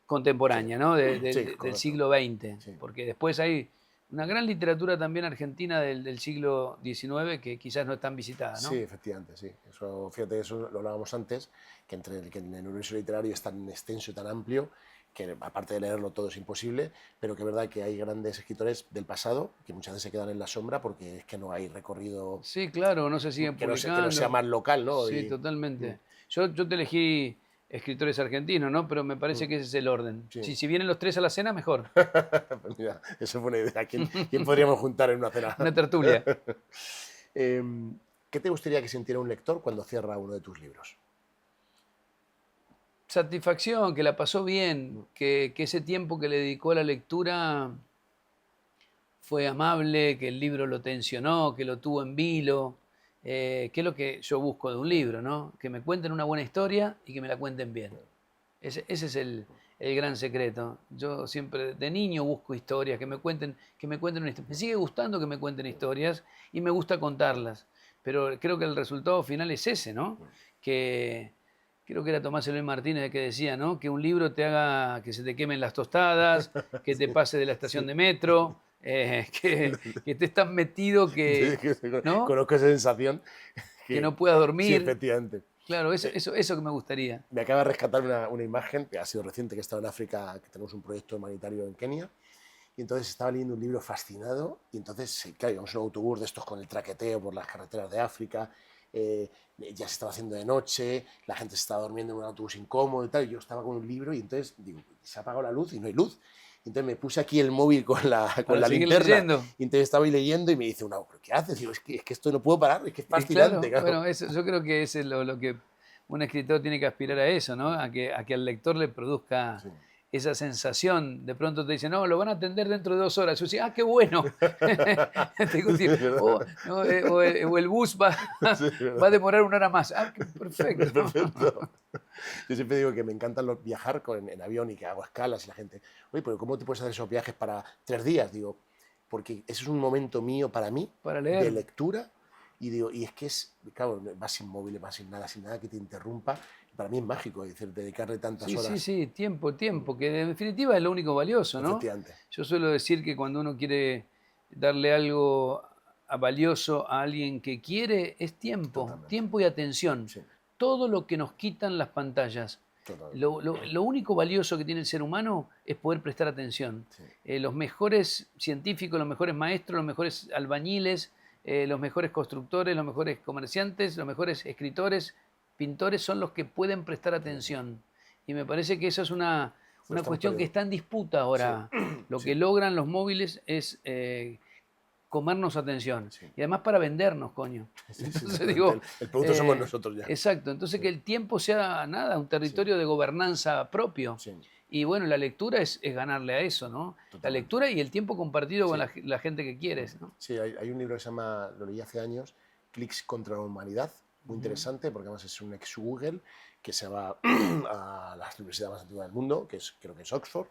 contemporánea, ¿no? Del siglo XX. Sí. Porque después hay una gran literatura también argentina del siglo XIX que quizás no es tan visitada, ¿no? Sí, efectivamente, sí. Eso, fíjate, eso lo hablábamos antes, que en el universo literario es tan extenso y tan amplio que aparte de leerlo todo es imposible, pero que es verdad que hay grandes escritores del pasado que muchas veces se quedan en la sombra porque es que no hay recorrido... Sí, claro, no se siguen publicando. Que no sea más local, ¿no? Sí, totalmente. Yo te elegí escritores argentinos, ¿no? Pero me parece que ese es el orden. Sí. Si vienen los tres a la cena, mejor. Pues mira, eso es buena idea. ¿Quién podríamos juntar en una cena? Una tertulia. ¿Qué te gustaría que sintiera un lector cuando cierra uno de tus libros? Satisfacción, que la pasó bien, que ese tiempo que le dedicó a la lectura fue amable, que el libro lo tensionó, que lo tuvo en vilo, que es lo que yo busco de un libro, ¿no? Que me cuenten una buena historia y que me la cuenten bien. Ese es el gran secreto. Yo siempre de niño busco historias, que me cuenten una historia. Me sigue gustando que me cuenten historias y me gusta contarlas, pero creo que el resultado final es ese, ¿no? Que creo que era Tomás Eloy Martínez el que decía, ¿no? Que un libro te haga que se te quemen las tostadas, que te Sí, pase de la estación sí. de metro, que estés tan metido Sí, que, ¿no? conozco esa sensación Que que no puedas sí, dormir. efectivamente. Claro, Eh, eso que me gustaría. Me acaba de rescatar una imagen que ha sido reciente, que he estado en África, que tenemos un proyecto humanitario en Kenia, y entonces estaba leyendo un libro fascinado, y entonces, claro, íbamos en un autobús de estos con el traqueteo por las carreteras de África, ya se estaba haciendo de noche, la gente se estaba durmiendo en un autobús incómodo y tal, y yo estaba con un libro y entonces digo, se ha apagado la luz y no hay luz. Y entonces me puse aquí el móvil con Para la seguir linterna, leyendo. y entonces estaba ahí leyendo y me dice una, ¿pero qué haces? Digo, es que esto no puedo parar, es que es Y fascinante, claro, claro. bueno, yo creo que eso es lo que un escritor tiene que aspirar a eso, ¿no? A que al lector le produzca Sí. esa sensación. De pronto te dicen, no, lo van a atender dentro de 2 horas. Yo decía, ah, qué bueno. Tengo Sí, es tiempo. verdad. No, o el bus Sí, es va a verdad. demorar 1 hora más. Ah, qué perfecto. Perfecto. Yo siempre digo que me encantan viajar en avión y que hago escalas y la gente, oye, pero ¿cómo te puedes hacer esos viajes para 3 días? Digo, porque ese es un momento mío para mí Para de leer. lectura y digo, y es que es, claro, vas sin móviles, vas sin nada que te interrumpa. Para mí es mágico, es decir, dedicarle tantas Sí, sí, horas, sí, tiempo, que en definitiva es lo único valioso, ¿no? efectivamente. Yo suelo decir que cuando uno quiere darle algo valioso a alguien que quiere, es Totalmente. tiempo y atención. Sí, Todo lo que nos quitan las pantallas. totalmente. Lo único valioso que tiene el ser humano es poder prestar atención. Sí, Los mejores científicos, los mejores maestros, los mejores albañiles, los mejores constructores, los mejores comerciantes, los mejores escritores, pintores son los que pueden prestar sí. atención. Y me parece que eso es Lo una estamos cuestión que perdiendo. está en disputa Sí, ahora. Lo que sí, logran los móviles es comernos atención. sí. Y además para vendernos, coño. Sí, sí, Entonces exactamente. digo, El producto somos nosotros ya. exacto. Entonces Sí, que el tiempo sea nada, un sí, territorio de gobernanza propio. sí, Y bueno, la lectura es ganarle a eso, ¿no? La totalmente. lectura y el tiempo compartido con Sí. la gente que quieres, ¿no? Sí, hay un libro que se llama, lo leí hace años, Clics contra la humanidad, muy Ujú. interesante porque además es un ex Google que se va a la universidad más antigua del mundo, creo que es Oxford,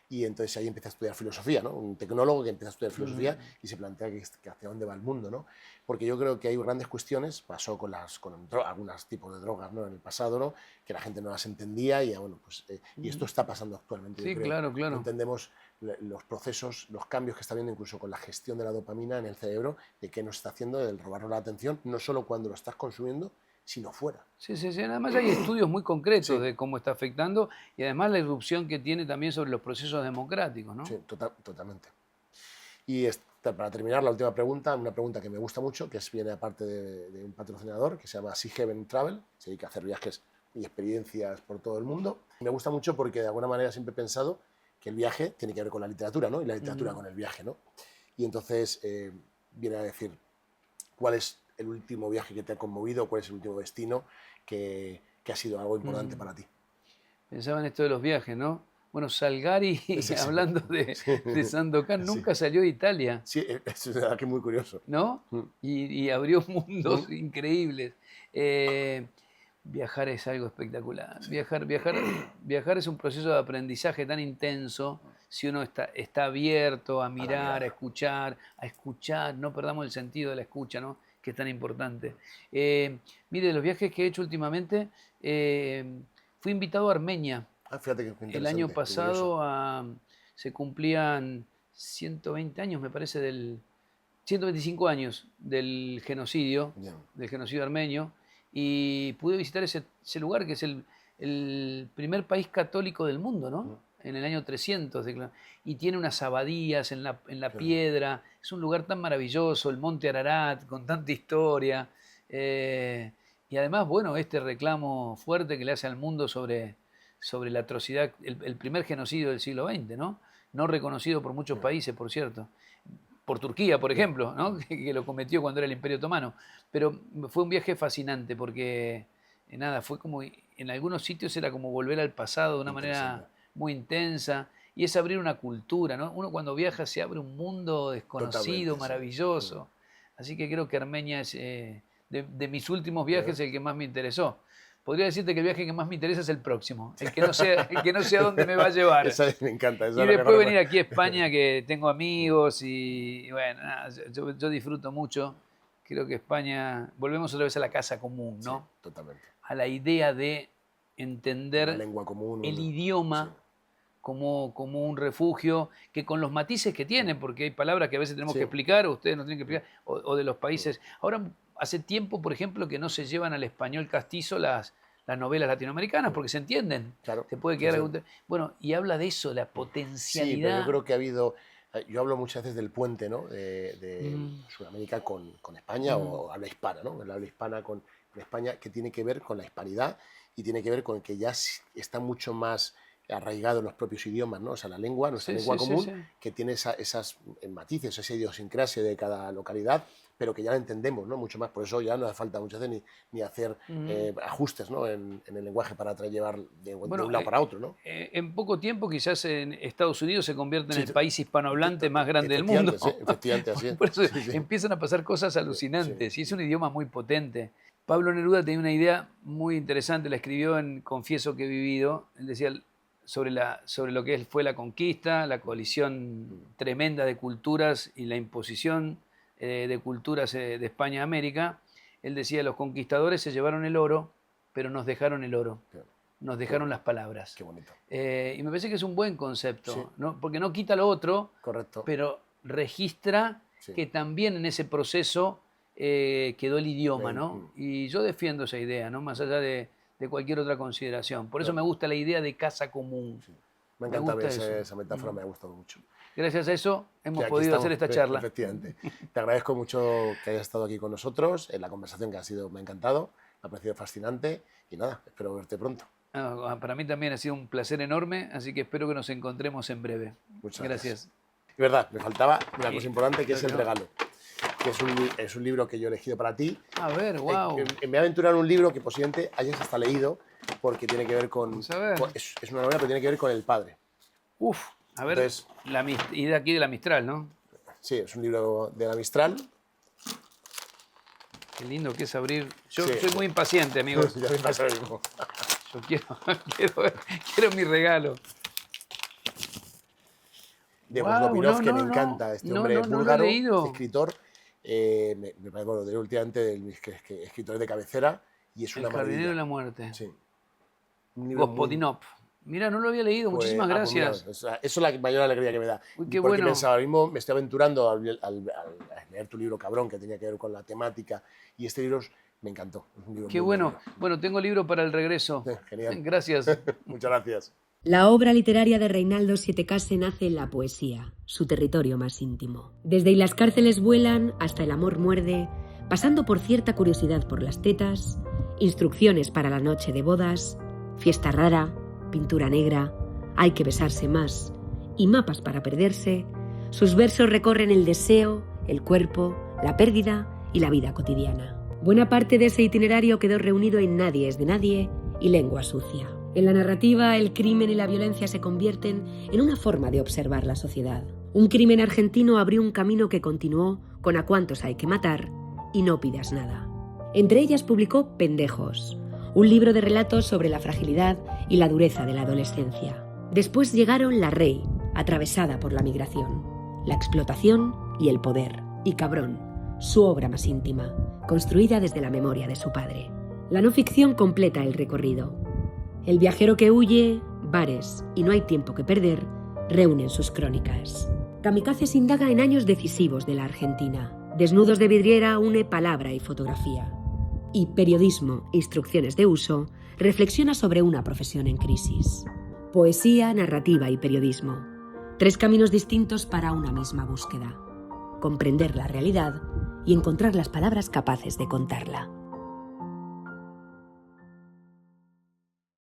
y entonces ahí empieza a estudiar filosofía, ¿no? Un tecnólogo que empieza a estudiar filosofía Ujú. y se plantea que hacia dónde va el mundo, ¿no? Porque yo creo que hay grandes cuestiones, pasó con algunos tipos de drogas, ¿no? En el pasado, ¿no? Que la gente no las entendía y, bueno, pues, y esto Ujú. está pasando actualmente, yo Sí, creo. claro, No claro. entendemos los procesos, los cambios que está habiendo incluso con la gestión de la dopamina en el cerebro, de qué nos está haciendo el robarnos la atención, no solo cuando lo estás consumiendo, sino fuera. Sí, sí, sí. Además hay estudios muy concretos Sí, de cómo está afectando y además la irrupción que tiene también sobre los procesos democráticos, ¿no? sí, totalmente. Y para terminar, la última pregunta, una pregunta que me gusta mucho, que viene aparte de un patrocinador que se llama Sea Heaven Travel, se dedica a hacer viajes y experiencias por todo el mundo. Me gusta mucho porque de alguna manera siempre he pensado que el viaje tiene que ver con la literatura, ¿no? Y la literatura Ujú. con el viaje, ¿no? Y entonces viene a decir, ¿cuál es el último viaje que te ha conmovido? ¿Cuál es el último destino que ha sido algo importante Mm. para ti? Pensaba en esto de los viajes, ¿no? Bueno, Salgari, Sí, sí, hablando sí, de Sandokan, sí, nunca salió de Italia, sí, es verdad que es muy curioso. ¿no? Mm, Y abrió mundos mm, increíbles. Eh, Viajar es algo espectacular. sí, Viajar es un proceso de aprendizaje tan intenso si uno está abierto a a la mirar, mirada. a escuchar, no perdamos el sentido de la escucha, ¿no? Que es tan importante. Mire, de los viajes que he hecho últimamente, fui invitado a Armenia. Ah, fíjate qué El año interesante, qué curioso. pasado se cumplían 120 años, me parece, 125 años Bien. del genocidio armenio, y pude visitar ese lugar que es el primer país católico del mundo, ¿no? Mm, En el año 300, y tiene unas abadías en la qué bien. piedra, es un lugar tan maravilloso, el monte Ararat, con tanta historia, eh, y además, bueno, este reclamo fuerte que le hace al mundo sobre la atrocidad, el primer genocidio del siglo XX, ¿no? No reconocido por muchos Bien, países, por cierto, por Turquía, por bien. ejemplo, ¿no? Que lo cometió cuando era el Imperio Otomano. Pero fue un viaje fascinante porque, nada, fue como, en algunos sitios era como volver al pasado de una Interesante. manera muy intensa. y es abrir una cultura, ¿no? Uno cuando viaja se abre un mundo desconocido, Totalmente, maravilloso. Así que creo que Armenia es, de mis últimos viajes, el que más me interesó. Podría decirte que el viaje que más me interesa es el próximo, el que no sé a dónde me va a llevar. Esa me encanta. Y después venir aquí a España, que tengo amigos y bueno, nada, yo disfruto mucho. Creo que España, volvemos otra vez a la casa común, ¿no? Sí, totalmente. A la idea de entender La lengua común. el idioma Sí. como un refugio, que con los matices que tiene, porque hay palabras que a veces tenemos Sí. que explicar, o ustedes no tienen que explicar, o de los países. Ahora, hace tiempo, por ejemplo, que no se llevan al español castizo las novelas latinoamericanas, porque se entienden. Claro. Se puede quedar Sí. algún... Bueno, y habla de eso, la Sí, pero potencialidad. yo creo que ha habido... Yo hablo muchas veces del puente, ¿no? de Sudamérica con España o habla hispana, ¿no? El habla hispana con España, que tiene que ver con la hispanidad y tiene que ver con que ya está mucho más arraigado en los propios idiomas, ¿no? O sea, la lengua, nuestra lengua común, que tiene esas matices, esa idiosincrasia de cada localidad, pero que ya la entendemos, ¿no? Mucho más. Por eso ya no hace falta muchas veces ni hacer ajustes, ¿no? en el lenguaje para llevar de un lado para otro, ¿no? En poco tiempo quizás en Estados Unidos se convierte en el país hispanohablante más grande del Efectivamente, mundo. sí, efectivamente, así es. Por eso Sí, sí. empiezan a pasar cosas alucinantes Sí. y es un idioma muy potente. Pablo Neruda tenía una idea muy interesante, la escribió en Confieso que he vivido. Él decía sobre lo que fue la conquista, la colisión tremenda de culturas y la imposición de culturas de España a América. Él decía, los conquistadores se llevaron el oro, pero nos dejaron el oro, Claro. nos dejaron las palabras. Qué bonito. Y me parece que es un buen concepto, Sí. ¿no? Porque no quita lo otro, Correcto. pero registra Sí. que también en ese proceso quedó el idioma, Bien, ¿no? Y yo defiendo esa idea, ¿no? Más allá de cualquier otra consideración. Por eso Claro. me gusta la idea de casa común. Sí. Me Me encanta gusta ver eso. esa metáfora, me ha gustado mucho. Gracias a eso hemos Que aquí podido estamos, hacer esta charla. Efectivamente. Te agradezco mucho que hayas estado aquí con nosotros, en la conversación que me ha encantado, me ha parecido fascinante y nada, espero verte pronto. Para mí también ha sido un placer enorme, así que espero que nos encontremos en breve. Muchas Gracias. Es verdad, me faltaba una Sí, cosa importante que es el no. regalo, que es un libro que yo he elegido para ti. A ver, wow. Me voy a aventurar en un libro que posiblemente hayas hasta leído porque tiene que ver con... Vamos a ver. Es una novela, pero tiene que ver con el padre. Uf, a ver, Entonces- y de aquí de la Mistral, ¿no? Sí, es un libro de la Mistral. Qué lindo que es abrir. Yo Sí. soy muy impaciente, amigos. Ya me pasa lo mismo. Yo quiero mi regalo. De Guau, Voslopinov, no, que no, me no. encanta, este No, hombre no, no lo he búlgaro, leído. escritor. Me parece, bueno, de últimamente de mis escritores de cabecera y es El una jardinero de maravilla. la muerte. Sí. Un libro muy- Gospodinov. Mira, no lo había leído. pues, Muchísimas pues mira, gracias. eso es la mayor alegría que me da. Uy, qué Porque bueno. pensaba, ahora mismo me estoy aventurando al leer tu libro, cabrón, que tenía que ver con la temática, y este libro me encantó. Es un libro Qué muy bueno. Bueno, tengo libro para el regreso. Genial. Gracias. Muchas gracias. La obra literaria de Reinaldo Sietecase nace en la poesía, su territorio más íntimo. Desde Y las cárceles vuelan hasta El amor muerde, pasando por Cierta curiosidad por las tetas, Instrucciones para la noche de bodas, Fiesta rara, Pintura negra, Hay que besarse más y Mapas para perderse, sus versos recorren el deseo, el cuerpo, la pérdida y la vida cotidiana. Buena parte de ese itinerario quedó reunido en Nadie es de nadie y Lengua sucia. En la narrativa, el crimen y la violencia se convierten en una forma de observar la sociedad. Un crimen argentino abrió un camino que continuó con A cuántos hay que matar y No pidas nada. Entre ellas publicó Pendejos, un libro de relatos sobre la fragilidad y la dureza de la adolescencia. Después llegaron La Rey, atravesada por la migración, la explotación y el poder, y Cabrón, su obra más íntima, construida desde la memoria de su padre. La no ficción completa el recorrido. El viajero que huye, bares y No hay tiempo que perder reúnen sus crónicas. Kamikazes indaga en años decisivos de la Argentina. Desnudos de vidriera une palabra y fotografía. Y Periodismo, instrucciones de uso, reflexiona sobre una profesión en crisis. Poesía, narrativa y periodismo. 3 caminos distintos para una misma búsqueda. Comprender la realidad y encontrar las palabras capaces de contarla.